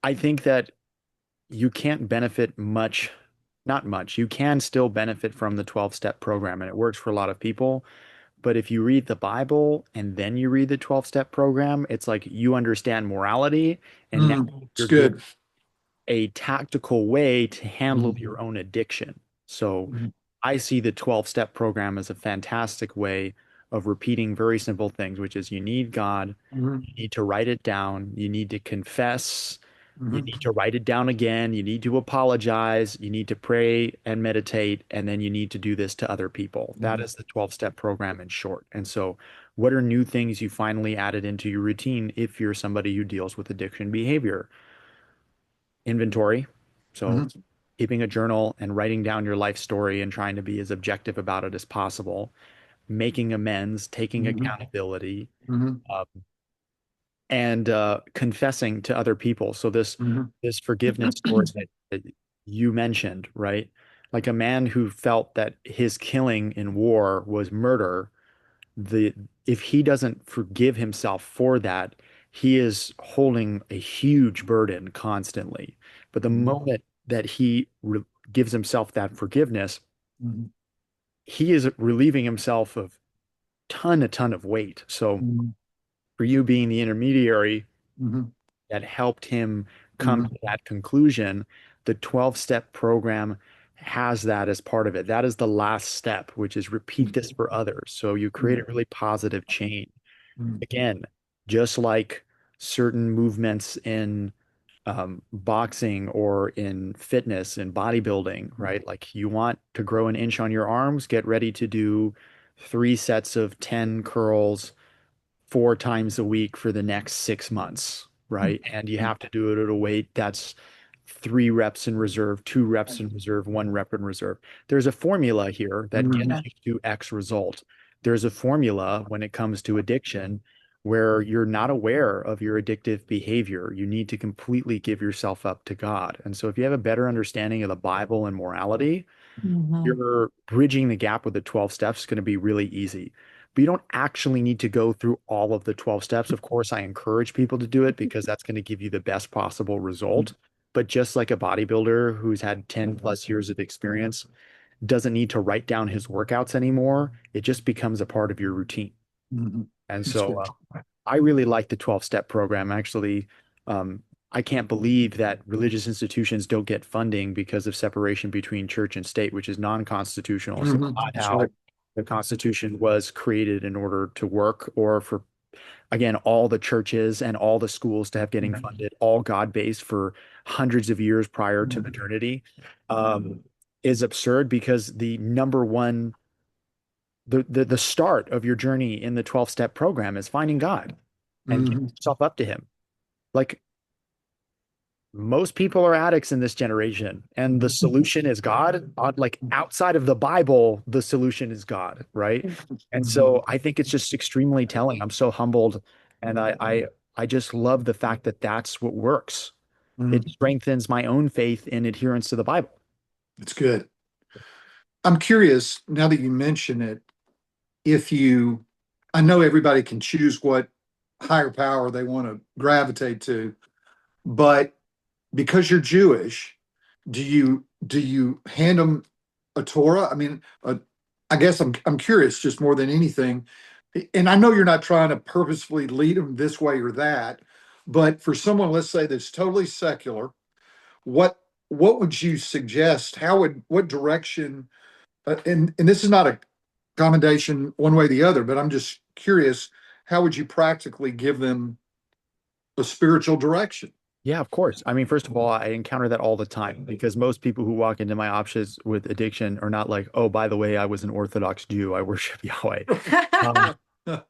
I think that you can't benefit much, not much. You can still benefit from the 12-step program, and it works for a lot of people. But if you read the Bible and then you read the 12-step program, it's like you understand morality, and now It's you're given good. a tactical way to handle Mhm. your own addiction. So Mhm. I see the 12-step program as a fantastic way of repeating very simple things, which is you need God, Mhm. you need to write it down, you need to confess, you Mhm. need to write it down again, you need to apologize, you need to pray and meditate, and then you need to do this to other people. That Mhm. is the 12-step program in short. And so, what are new things you finally added into your routine if you're somebody who deals with addiction behavior? Inventory. So, Mhm. keeping a journal and writing down your life story and trying to be as objective about it as possible, making amends, taking Mhm. accountability, Mhm. uh, and confessing to other people. So Mhm. this forgiveness story that you mentioned, right? Like a man who felt that his killing in war was murder, the if he doesn't forgive himself for that, he is holding a huge burden constantly. But the Mhm. moment that he gives himself that forgiveness, Mhm. he is relieving himself of a ton of weight. So Mhm. for you being the intermediary Mhm. that helped him come Mhm. to that conclusion, the 12-step program has that as part of it. That is the last step, which is repeat this for others. So you create a really positive chain. Mhm. Again, just like certain movements in boxing or in fitness and bodybuilding, right? Like you want to grow an inch on your arms, get ready to do 3 sets of 10 curls 4 times a week for the next 6 months, right? And you have to do it at a weight that's 3 reps in reserve, 2 reps in reserve, 1 rep in reserve. There's a formula here that gets Mhm. Yeah. you to X result. There's a formula when it comes to addiction where you're not aware of your addictive behavior. You need to completely give yourself up to God. And so if you have a better understanding of the Bible and morality, Mhm. your bridging the gap with the 12 steps is going to be really easy. But you don't actually need to go through all of the 12 steps. Of course, I encourage people to do it because that's going to give you the best possible result. But just like a bodybuilder who's had 10 plus years of experience doesn't need to write down his workouts anymore, it just becomes a part of your routine. Mhm. And That's so good. I really like the 12-step program. Actually, I can't believe that religious institutions don't get funding because of separation between church and state, which is non-constitutional. So Mhm. not That's right. how the Constitution was created in order to work, or for, again, all the churches and all the schools to have getting funded, all God-based for hundreds of years prior to modernity, um, is absurd because the number one the start of your journey in the 12-step program is finding God and giving Mhm. yourself up to him. Like most people are addicts in this generation, and the solution is God. Like outside of the Bible, the solution is God, right? And Mhm. so I think it's just extremely telling. I'm so humbled, and I just love the fact that that's what works. It Mhm. strengthens my own faith in adherence to the Bible. It's good. I'm curious, now that you mention it, if you, I know everybody can choose what higher power they want to gravitate to, but because you're Jewish, do you hand them a Torah? I mean, I guess I'm curious just more than anything. And I know you're not trying to purposefully lead them this way or that, but for someone, let's say that's totally secular, what what would you suggest? How would what direction? And this is not a commendation one way or the other, but I'm just curious. How would you practically give them a spiritual direction? Yeah, of course. I mean, first of all, I encounter that all the time because most people who walk into my offices with addiction are not like, oh, by the way, I was an Orthodox Jew. I worship Yahweh. Um,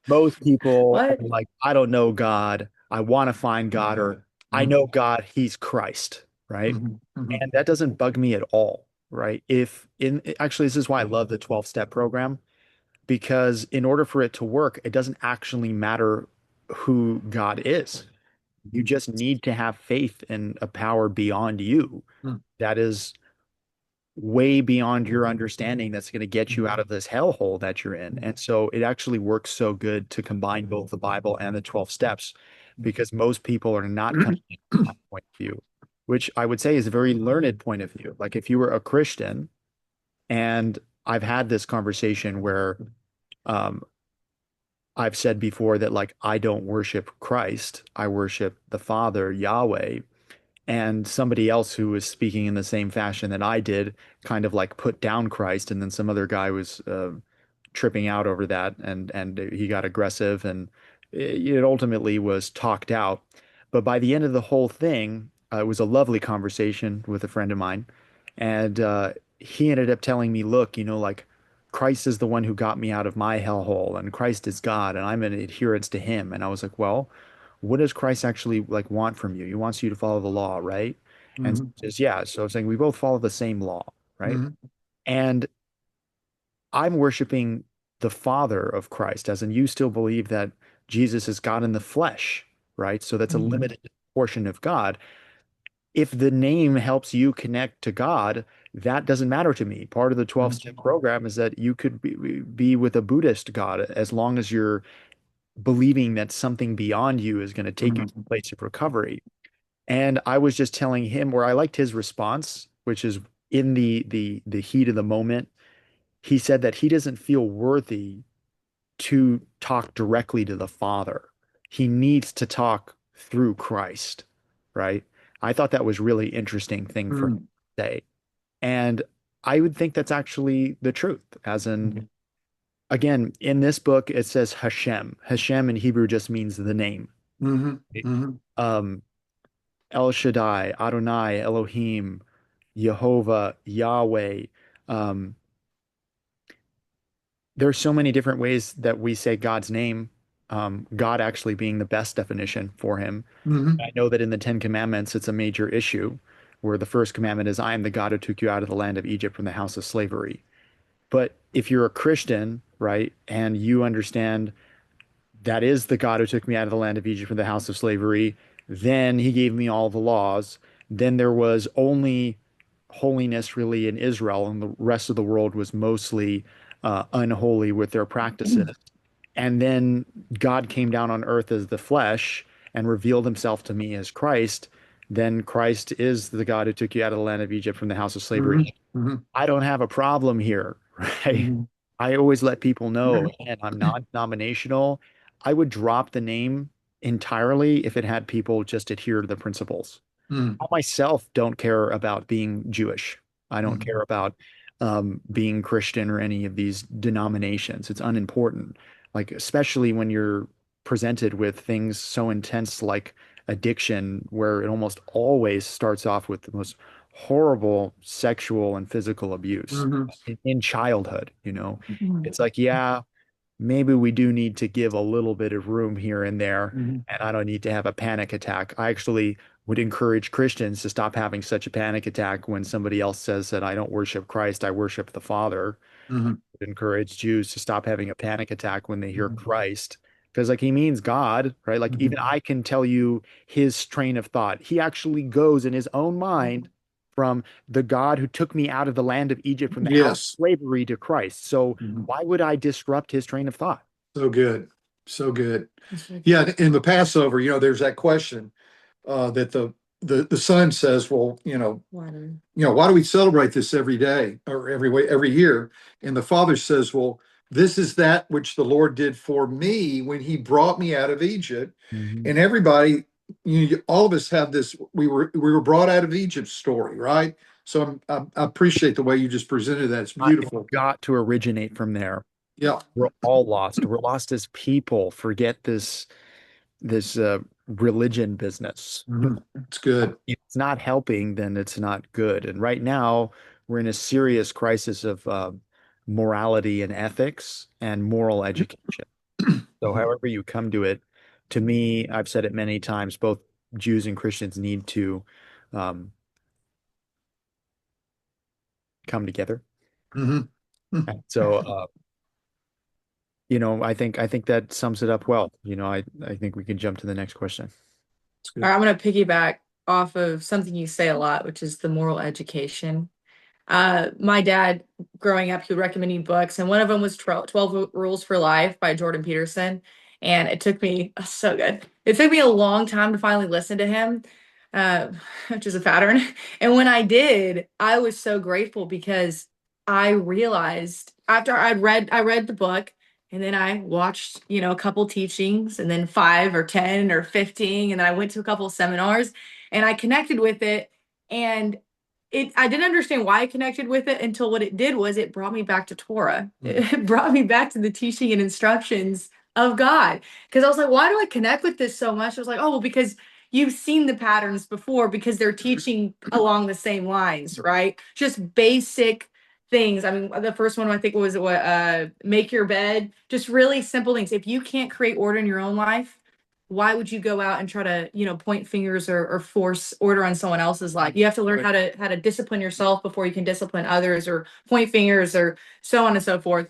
most people What? are like, I don't know God. I want to find God, or I Mhm. know God, he's Christ, right? Mhm. Mhm. And that doesn't bug me at all, right? If in actually, this is why I love the 12-step program because in order for it to work, it doesn't actually matter who God is. You just need to have faith in a power beyond you that is way beyond your understanding that's going to get you out of this hellhole that you're in. And so it actually works so good to combine both the Bible and the 12 steps because most people are not coming in from that point of view, which I would say is a very learned point of view. Like if you were a Christian, and I've had this conversation where um, I've said before that like I don't worship Christ, I worship the Father, Yahweh, and somebody else who was speaking in the same fashion that I did kind of like put down Christ, and then some other guy was tripping out over that, and he got aggressive, and it ultimately was talked out. But by the end of the whole thing, it was a lovely conversation with a friend of mine, and he ended up telling me, "Look, like Christ is the one who got me out of my hellhole, and Christ is God, and I'm in adherence to Him." And I was like, "Well, what does Christ actually like want from you? He wants you to follow the law, right?" And Mhm. he says, "Yeah." So I'm saying we both follow the same law, right? Mhm. And I'm worshiping the Father of Christ, as in you still believe that Jesus is God in the flesh, right? So that's a limited portion of God. If the name helps you connect to God, that doesn't matter to me. Part of the 12-step program is that you could be with a Buddhist God as long as you're believing that something beyond you is going to take you to a place of recovery. And I was just telling him where I liked his response, which is in the heat of the moment. He said that he doesn't feel worthy to talk directly to the Father. He needs to talk through Christ, right? I thought that was really interesting thing for him Mm, to say. And I would think that's actually the truth, as in, mhm, again, in this book, it says Hashem. Hashem in Hebrew just means the name. mhm, mhm, Um, El Shaddai, Adonai, Elohim, Jehovah, Yahweh. Um, there's so many different ways that we say God's name, God actually being the best definition for him. mhm, I know that in the Ten Commandments, it's a major issue where the first commandment is, I am the God who took you out of the land of Egypt from the house of slavery. But if you're a Christian, right, and you understand that is the God who took me out of the land of Egypt from the house of slavery, then he gave me all the laws. Then there was only holiness really in Israel, and the rest of the world was mostly unholy with their practices. And then God came down on earth as the flesh and revealed himself to me as Christ. Then Christ is the God who took you out of the land of Egypt from the house of mhm, slavery. mhm, I don't have a problem here, right? mhm, I always let people know, and I'm non-denominational. I would drop the name entirely if it had people just adhere to the principles. mhm, I myself don't care about being Jewish. I don't mhm, care about being Christian or any of these denominations. It's unimportant. Like, especially when you're presented with things so intense like addiction, where it almost always starts off with the most horrible sexual and physical abuse mhm, in childhood, you know. Mhm. It's like, yeah, maybe we do need to give a little bit of room here and there, mhm, and I don't need to have a panic attack. I actually would encourage Christians to stop having such a panic attack when somebody else says that I don't worship Christ, I worship the Father. mhm, Would encourage Jews to stop having a panic attack when they hear mhm, Christ, because like he means God, right? Like even mhm. I can tell you his train of thought. He actually goes in his own mind from the God who took me out of the land of Egypt from the house of Yes. slavery to Christ. So Mhm. why would I disrupt his train of thought? So good. So good. That's really Yeah, good. in the Passover, there's that question that the son says, well, Water. why do we celebrate this every day or every year? And the father says, well, this is that which the Lord did for me when he brought me out of Egypt. Mhm. And everybody, all of us have this, we were brought out of Egypt story, right? So I appreciate the way you just presented that. It's It's beautiful. got to originate from there. Yeah. We're all lost. We're lost as people. Forget this religion business. Mhm. It's good. If it's not helping, then it's not good. And right now, we're in a serious crisis of morality and ethics and moral education. So, however you come to it, to me, I've said it many times, both Jews and Christians need to um, come together. Mhm. And so, I think that sums it up well. I think we can jump to the next question. It's All good. right, I'm going to piggyback off of something you say a lot, which is the moral education. My dad, growing up, he would recommend me books, and one of them was 12 Rules for Life by Jordan Peterson. And it took me, oh, so good. It took me a long time to finally listen to him, uh, which is a pattern. And when I did, I was so grateful because I realized after I read the book, and then I watched, a couple teachings, and then 5 or 10 or 15, and then I went to a couple seminars, and I connected with it. And I didn't understand why I connected with it until what it did was it brought me back to Torah. Mhm. It brought me back to the teaching and instructions of God. Because I was like, why do I connect with this so much? I was like, oh, well, because you've seen the patterns before because they're teaching along the same lines, right? Just basic things. I mean, the first one I think was what make your bed, just really simple things. If you can't create order in your own life, why would you go out and try to, point fingers or force order on someone else's life? You have to learn how to discipline yourself before you can discipline others, or point fingers, or so on and so forth.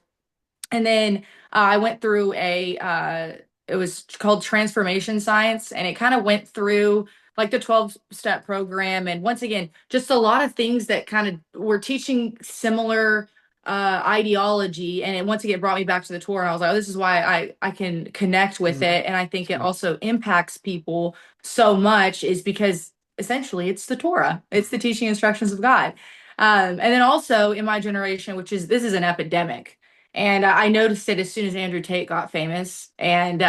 And then I went through it was called Transformation Science, and it kind of went through like the 12-step program. And once again, just a lot of things that kind of were teaching similar ideology. And it once again brought me back to the tour. And I was like, oh, this is why I can connect with it. And I think it also impacts people so much is because essentially it's the Torah, it's the teaching instructions of God. And then also in my generation, this is an epidemic, And I noticed it as soon as Andrew Tate got famous. And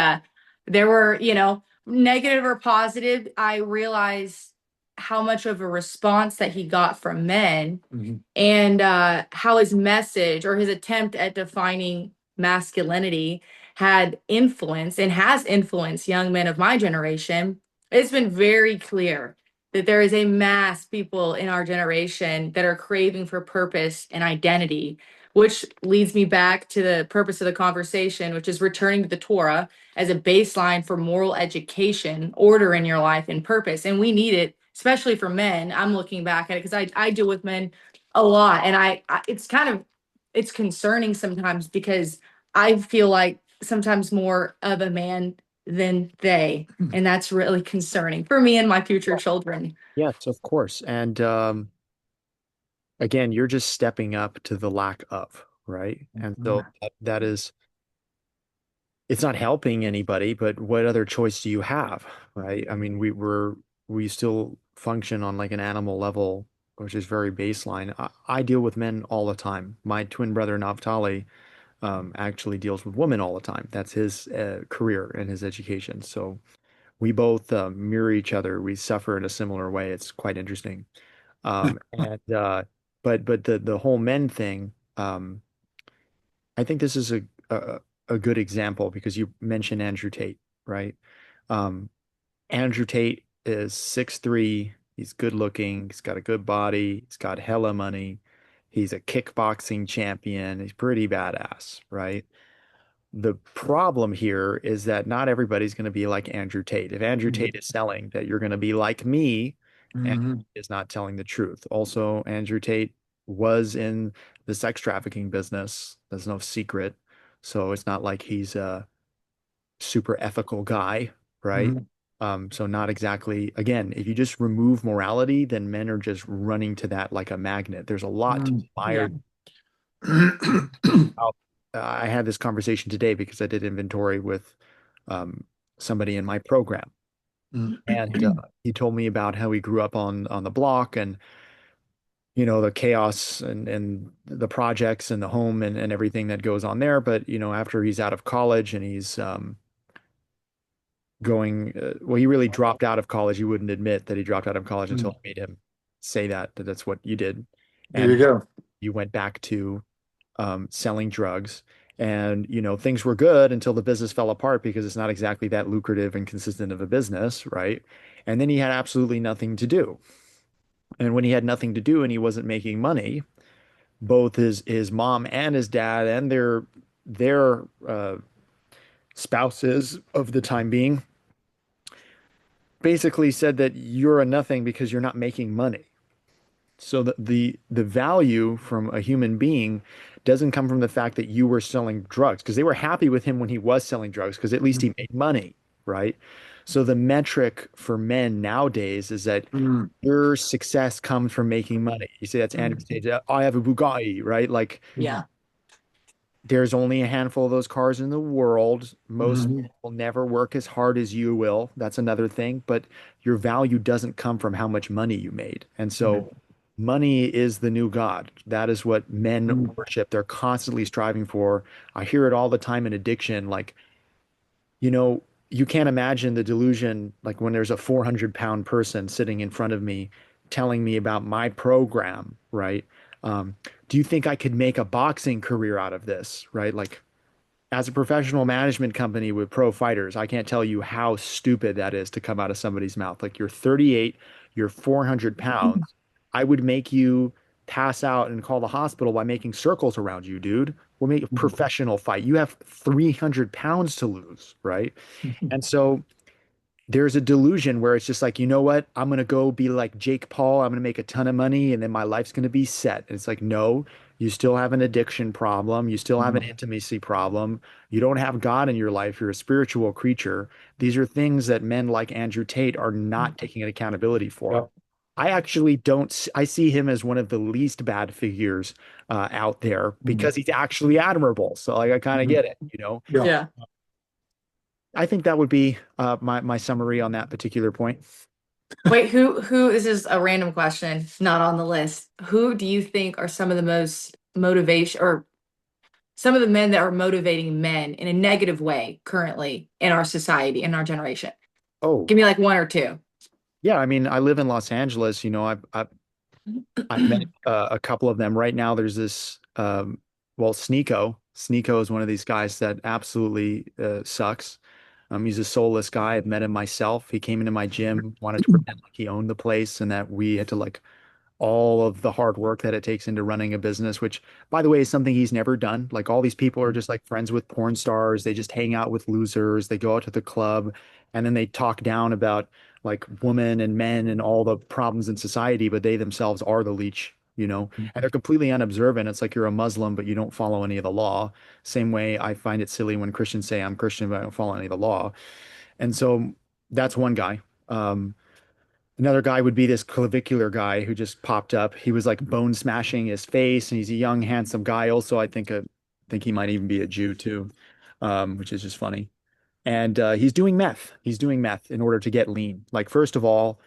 there were, negative or positive, I realized how much of a response that he got from men Mhm. and how his message or his attempt at defining masculinity had influenced and has influenced young men of my generation. It's been very clear that there is a mass people in our generation that are craving for purpose and identity, which leads me back to the purpose of the conversation, which is returning to the Torah as a baseline for moral education, order in your life, and purpose. And we need it, especially for men. I'm looking back at it because I deal with men a lot, and it's kind of it's concerning sometimes because I feel like sometimes more of a man than they, and that's really concerning for me and my future children. Yes, of course. And again, you're just stepping up to the lack of, right? And so Mhm. that is, it's not helping anybody, but what other choice do you have, right? I mean, we still function on like an animal level, which is very baseline. I deal with men all the time. My twin brother Naftali actually deals with women all the time. That's his career and his education. So we both mirror each other. We suffer in a similar way. It's quite interesting. And but the whole men thing, I think this is a good example because you mentioned Andrew Tate, right? Um, Andrew Tate is 6'3". He's good looking. He's got a good body. He's got hella money. He's a kickboxing champion. He's pretty badass, right? The problem here is that not everybody's going to be like Andrew Tate. If Andrew Tate is selling that you're going to be like me, and Mhm. is not telling the truth. Also, Andrew Tate was in the sex trafficking business. That's no secret. So it's not like he's a super ethical guy, right? Mhm. So not exactly, again, if you just remove morality, then men are just running to that like a magnet. There's a lot to Mhm. Yeah. admire. About- I had this conversation today because I did inventory with um, somebody in my program, and he told me about how he grew up on the block and the chaos and the projects and the home and everything that goes on there. But after he's out of college and he's going, well, he really dropped out of college. He wouldn't admit that he dropped out of college until I made him say that that's what you did, There you and go. you went back to selling drugs. And things were good until the business fell apart because it's not exactly that lucrative and consistent of a business, right? And then he had absolutely nothing to do. And when he had nothing to do and he wasn't making money, both his mom and his dad and their spouses of the time being basically said that you're a nothing because you're not making money. So the value from a human being doesn't come from the fact that you were selling drugs because they were happy with him when he was selling drugs because at least he made money, right? So the metric for men nowadays is that Mhm. your success comes from making money. You say that's Andrew Tate. I have a Bugatti, right? Like Yeah. there's only a handful of those cars in the world. Most Mhm. will never work as hard as you will. That's another thing. But your value doesn't come from how much money you made. And so money is the new God. That is what men Mhm. worship. They're constantly striving for. I hear it all the time in addiction. Like, you can't imagine the delusion, like when there's a 400-pound person sitting in front of me telling me about my program, right? Um, do you think I could make a boxing career out of this, right? Like, as a professional management company with pro fighters, I can't tell you how stupid that is to come out of somebody's mouth. Like, you're 38, you're 400 pounds. I would make you pass out and call the hospital by making circles around you, dude. We'll make a professional fight. You have 300 pounds to lose, right? And so there's a delusion where it's just like, you know what? I'm gonna go be like Jake Paul. I'm gonna make a ton of money and then my life's gonna be set. And it's like, no, you still have an addiction problem. You still have an intimacy problem. You don't have God in your life. You're a spiritual creature. These are things that men like Andrew Tate are not taking an accountability for. Yep. I actually don't, I see him as one of the least bad figures out there Mhm. because he's actually admirable. So like, I kind of Mhm. get it. Yeah. Yeah. I think that would be my summary on that particular point. Wait, who this is a random question, not on the list. Who do you think are some of the most motivation or some of the men that are motivating men in a negative way currently in our society, in our generation? Oh, Give me like one or two. yeah. I mean, I live in Los Angeles. I've met a couple of them. Right now, there's this, well, Sneeko. Sneeko is one of these guys that absolutely sucks. He's a soulless guy. I've met him myself. He came into my gym, wanted to pretend like he owned the place and that we had to like all of the hard work that it takes into running a business, which, by the way, is something he's never done. Like all these people are just like friends with porn stars. They just hang out with losers. They go out to the club and then they talk down about like women and men and all the problems in society, but they themselves are the leech, and they're completely unobservant. It's like you're a Muslim, but you don't follow any of the law. Same way I find it silly when Christians say I'm Christian, but I don't follow any of the law. And so that's one guy. Another guy would be this clavicular guy who just popped up. He was like bone smashing his face, and he's a young, handsome guy. Also, I think he might even be a Jew too, which is just funny. And he's doing meth. He's doing meth in order to get lean. Like, first of all,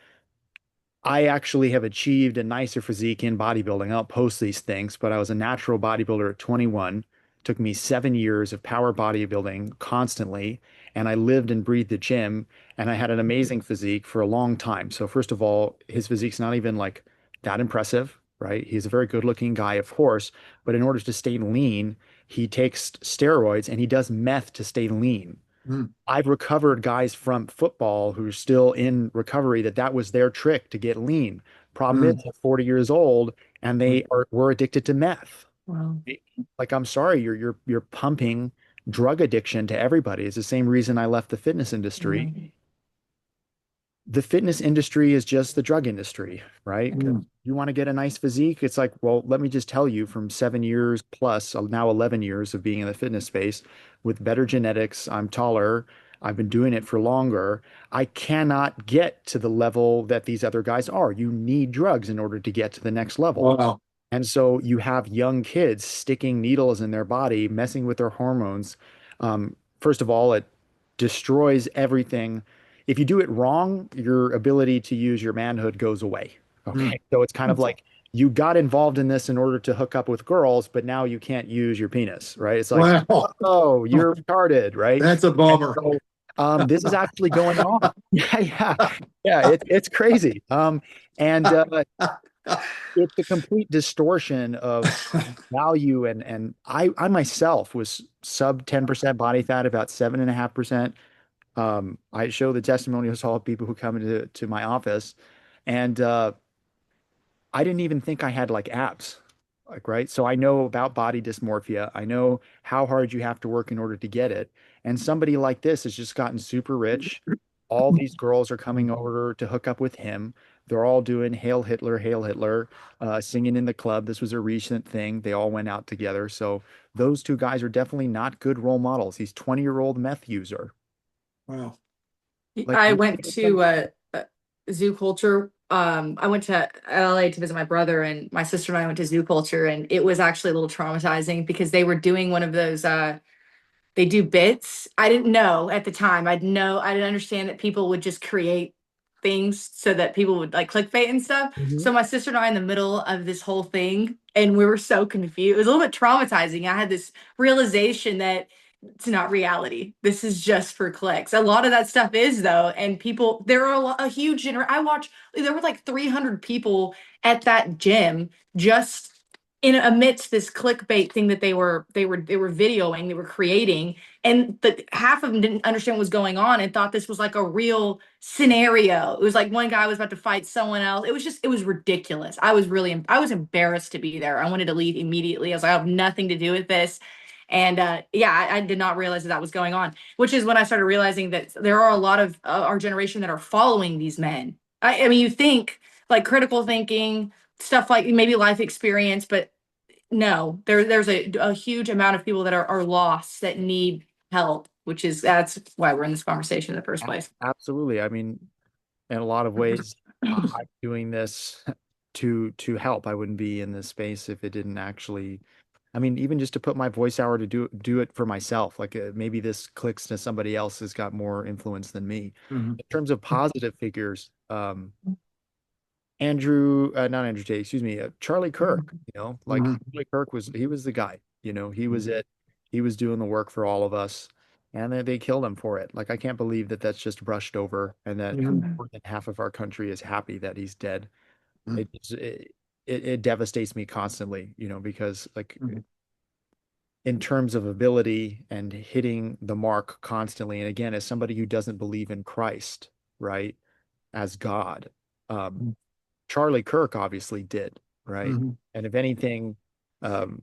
I actually have achieved a nicer physique in bodybuilding. I don't post these things, but I was a natural bodybuilder at 21. It took me 7 years of power bodybuilding constantly, and I lived and breathed the gym, and I had an amazing physique for a long time. So first of all, his physique's not even like that impressive, right? He's a very good-looking guy, of course, but in order to stay lean, he takes steroids and he does meth to stay lean. Mm, I've recovered guys from football who are still in recovery that was their trick to get lean. Problem is, mm, they're 40 years old and mm. were addicted to meth. Wow. Like, I'm sorry, you're pumping drug addiction to everybody. It's the same reason I left the fitness industry. Mm. The fitness industry is just the drug industry, right? 'Cause Mm. you want to get a nice physique. It's like, well, let me just tell you from 7 years plus, now 11 years of being in the fitness space with better genetics, I'm taller. I've been doing it for longer. I cannot get to the level that these other guys are. You need drugs in order to get to the next level. Wow. And so you have young kids sticking needles in their body, messing with their hormones. First of all, it destroys everything. If you do it wrong, your ability to use your manhood goes away. Mm. Okay. So it's kind of like you got involved in this in order to hook up with girls, but now you can't use your penis, right? It's like, Wow. oh, you're retarded, right? That's a And bummer. so this is actually going on. Yeah, yeah, yeah. It's crazy. And it's a complete distortion of value and I myself was sub 10% body fat, about 7.5%. I show the testimonials to all people who come to my office, and I didn't even think I had like abs, like right. So I know about body dysmorphia. I know how hard you have to work in order to get it. And somebody like this has just gotten super rich. All these girls are coming over to hook up with him. They're all doing Hail Hitler, singing in the club. This was a recent thing. They all went out together. So those two guys are definitely not good role models. He's 20-year-old meth user. Wow. Like, I went to zoo culture. I went to LA to visit my brother, and my sister and I went to zoo culture, and it was actually a little traumatizing because they were doing one of those they do bits. I didn't know at the time. I didn't understand that people would just create things so that people would like clickbait and stuff. Mhm. So my sister and I in the middle of this whole thing, and we were so confused. It was a little bit traumatizing. I had this realization that it's not reality. This is just for clicks. A lot of that stuff is though, and people there are a huge I watched there were like 300 people at that gym just in amidst this clickbait thing that they were videoing, they were creating, and the half of them didn't understand what was going on and thought this was like a real scenario. It was like one guy was about to fight someone else. It was ridiculous. I was embarrassed to be there. I wanted to leave immediately. I was like, I have nothing to do with this. And yeah, I did not realize that was going on, which is when I started realizing that there are a lot of our generation that are following these men. I mean, you think like critical thinking, stuff like maybe life experience, but no, there's a huge amount of people that are lost that need help, which is that's why we're in this conversation in the first place. Absolutely. I mean, in a lot of ways, I'm doing this to help. I wouldn't be in this space if it didn't actually. I mean, even just to put my voice hour to do it for myself. Like maybe this clicks to somebody else who's got more influence than me. Mhm. In terms of positive figures, not Andrew Tate, excuse me, Charlie Kirk. Like Mhm. Charlie Kirk he was the guy. He was it. He was doing the work for all of us, and they killed him for it. Like I can't believe that that's just brushed over, and that Mhm. more than half of our country is happy that he's dead. Mhm. It devastates me constantly, because like Mhm. in terms of ability and hitting the mark constantly, and again, as somebody who doesn't believe in Christ, right, as God, um, Charlie Kirk obviously did, right? Mhm. And if anything, um,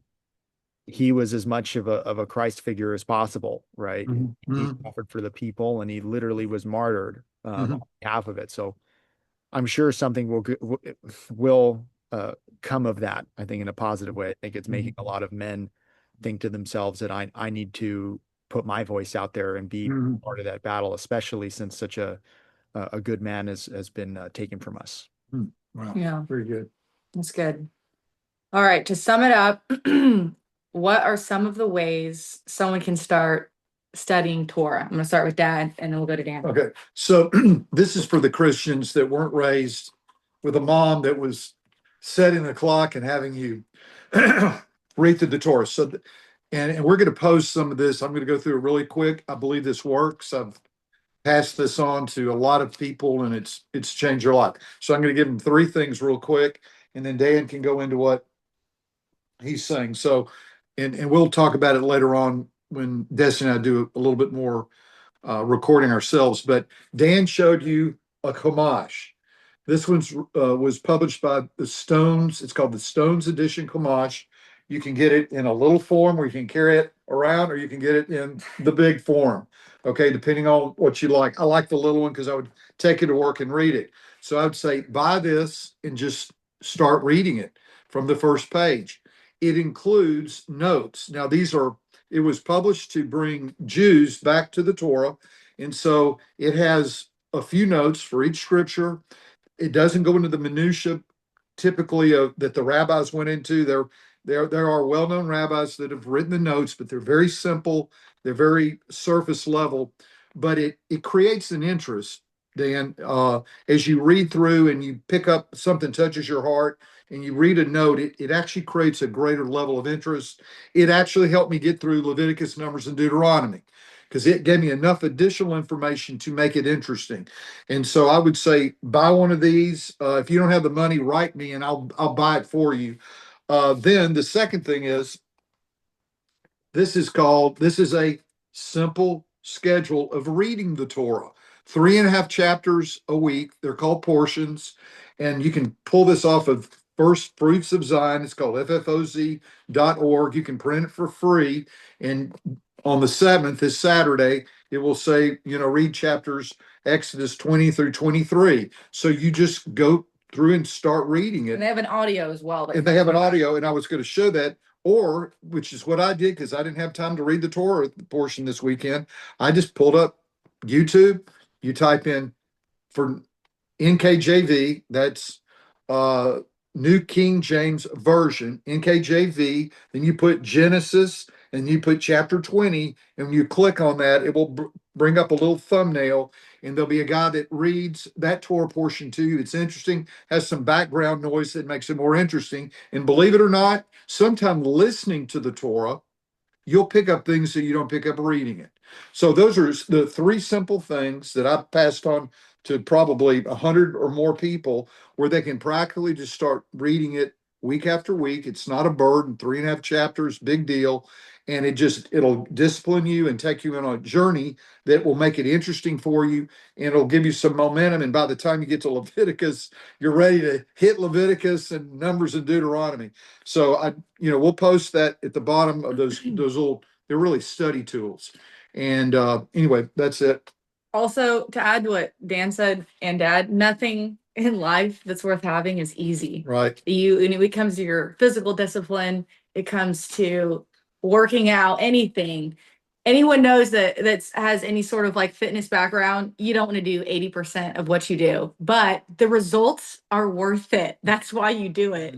he was as much of a Christ figure as possible, right? Mhm. He Mhm. suffered for the people, and he literally was martyred on Mhm. behalf of it. So I'm sure something will come of that. I think in a positive way. I think it's making Mhm. a lot of men think to themselves that I need to put my voice out there and be Mhm. part of that battle, especially since such a good man has been taken from us. Mhm. Wow, Yeah, very good. that's good. All right, to sum it up, what are some of the ways someone can start studying Torah? I'm going to start with Dad and then we'll go to Dan. Okay, so this is for the Christians that weren't raised with a mom that was setting the clock and having you read through the Torah. And we're going to post some of this. I'm going to go through it really quick. I believe this works. I've passed this on to a lot of people, and it's changed their life. So I'm going to give them three things real quick, and then Dan can go into what he's saying. So, and we'll talk about it later on when Destiny and I do a little bit more recording ourselves. But Dan showed you a Chumash. This one's was published by the Stones. It's called the Stones Edition Chumash. You can get it in a little form where you can carry it around, or you can get it in the big form. Okay, depending on what you like. I like the little one because I would take it to work and read it. So I would say buy this and just start reading it from the first page. It includes notes. Now, it was published to bring Jews back to the Torah. And so it has a few notes for each scripture. It doesn't go into the minutia typically that the rabbis went into. There are well-known rabbis that have written the notes, but they're very simple. They're very surface level, but it creates an interest, Dan, as you read through and you pick up something touches your heart and you read a note, it actually creates a greater level of interest. It actually helped me get through Leviticus, Numbers, and Deuteronomy because it gave me enough additional information to make it interesting. And so I would say buy one of these. If you don't have the money, write me and I'll buy it for you. Then the second thing is this is a simple schedule of reading the Torah. 3.5 chapters a week. They're called portions. And you can pull this off of First Fruits of Zion. It's called FFOZ.org. You can print it for free. And on the 7th, this Saturday, it will say, read chapters Exodus 20 through 23. So you just go through and start reading And it. they have an audio as well. And they have an audio, and I was going to show that, or which is what I did because I didn't have time to read the Torah portion this weekend. I just pulled up YouTube. You type in for NKJV, that's uh New King James Version, NKJV, then you put Genesis and you put chapter 20, and when you click on that, it will bring up a little thumbnail, and there'll be a guy that reads that Torah portion to you. It's interesting, has some background noise that makes it more interesting. And believe it or not, sometimes listening to the Torah you'll pick up things that you don't pick up reading it. So those are the three simple things that I've passed on to probably 100 or more people where they can practically just start reading it week after week. It's not a burden, 3.5 chapters, big deal. And it'll discipline you and take you on a journey that will make it interesting for you and it'll give you some momentum. And by the time you get to Leviticus, you're ready to hit Leviticus and Numbers and Deuteronomy. So we'll post that at the bottom of those little. They're really study tools. And anyway, that's it. Also, to add to what Dan said and Dad, nothing in life that's worth having is easy. Right. And it comes to your physical discipline, it comes to working out, anything. Anyone knows that has any sort of like fitness background, you don't want to do 80% of what you do, but the results are worth it. That's why you do it.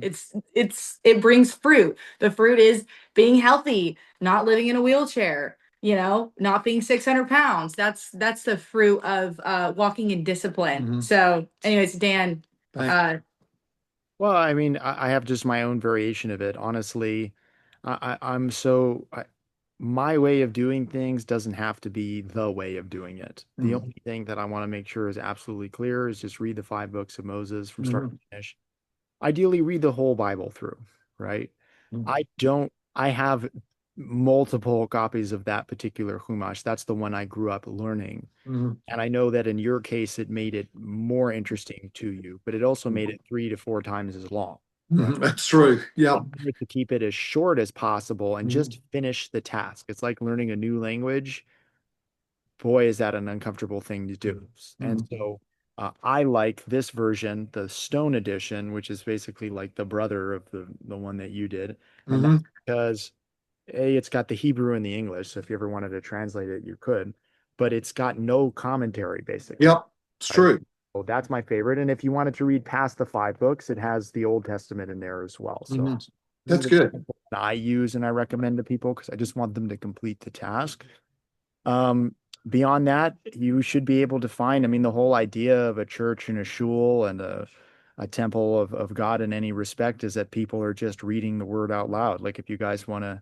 It brings fruit. The fruit is being healthy, not living in a wheelchair, not being 600 pounds. That's the fruit of walking in discipline. Mhm. So anyways, Dan, Thanks. Well, I mean, I have just my own variation of it. Honestly, I'm so my way of doing things doesn't have to be the way of doing it. The Mhm. only thing that I want to make sure is absolutely clear is just read the 5 books of Moses from start to Mhm. finish. Ideally, read the whole Bible through, right? Mhm. I have multiple copies of that particular Chumash. That's the one I grew up learning. Mhm. And I know that in your case, it made it more interesting to you, but it also made it 3 to 4 times as long, right? Mhm. That's true. I Yep. wanted to keep it as short as possible and Mhm. just finish the task. It's like learning a new language. Boy, is that an uncomfortable thing to do. And Mhm. so I like this version, the Stone edition, which is basically like the brother of the one that you did. And that's Mhm. because A, it's got the Hebrew and the English. So if you ever wanted to translate it, you could, but it's got no commentary basically. Yep. It's Right. true. So that's my favorite. And if you wanted to read past the 5 books, it has the Old Testament in there as well. So Mhm. these That's are good. that I use and I recommend to people because I just want them to complete the task. Um, Beyond that, you should be able to find, I mean, the whole idea of a church and a shul and a temple of God in any respect is that people are just reading the word out loud. Like if you guys want to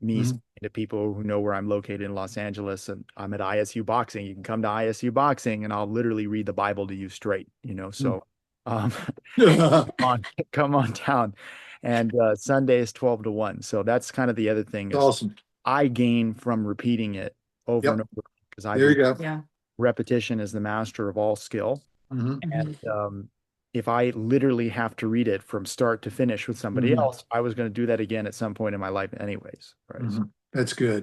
me Mhm. speaking to people who know where I'm located in Los Angeles and I'm at ISU boxing, you can come to ISU boxing and I'll literally read the Bible to you straight, you know. Mhm. So um on come on down. And Sunday is 12 to 1. So that's kind of the other thing It's is awesome. I gain from repeating it over and Yep. over because I There you believe go. Yeah. repetition is the master of all skill. Mhm. And Mhm. if I literally have to read it from start to finish with somebody Mhm. else, I was going to do that again at some point in my life anyways, right? So Mhm. That's good.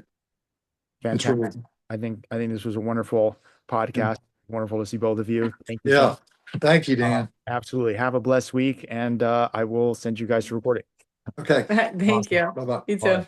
It's fantastic. really. I think this was a wonderful podcast. Wonderful to see both of you. Thank you so Yeah. much. Thank you, Dan. Absolutely. Have a blessed week, and I will send you guys to recording. Okay. Thank Awesome. you. Bye-bye. You Bye. too.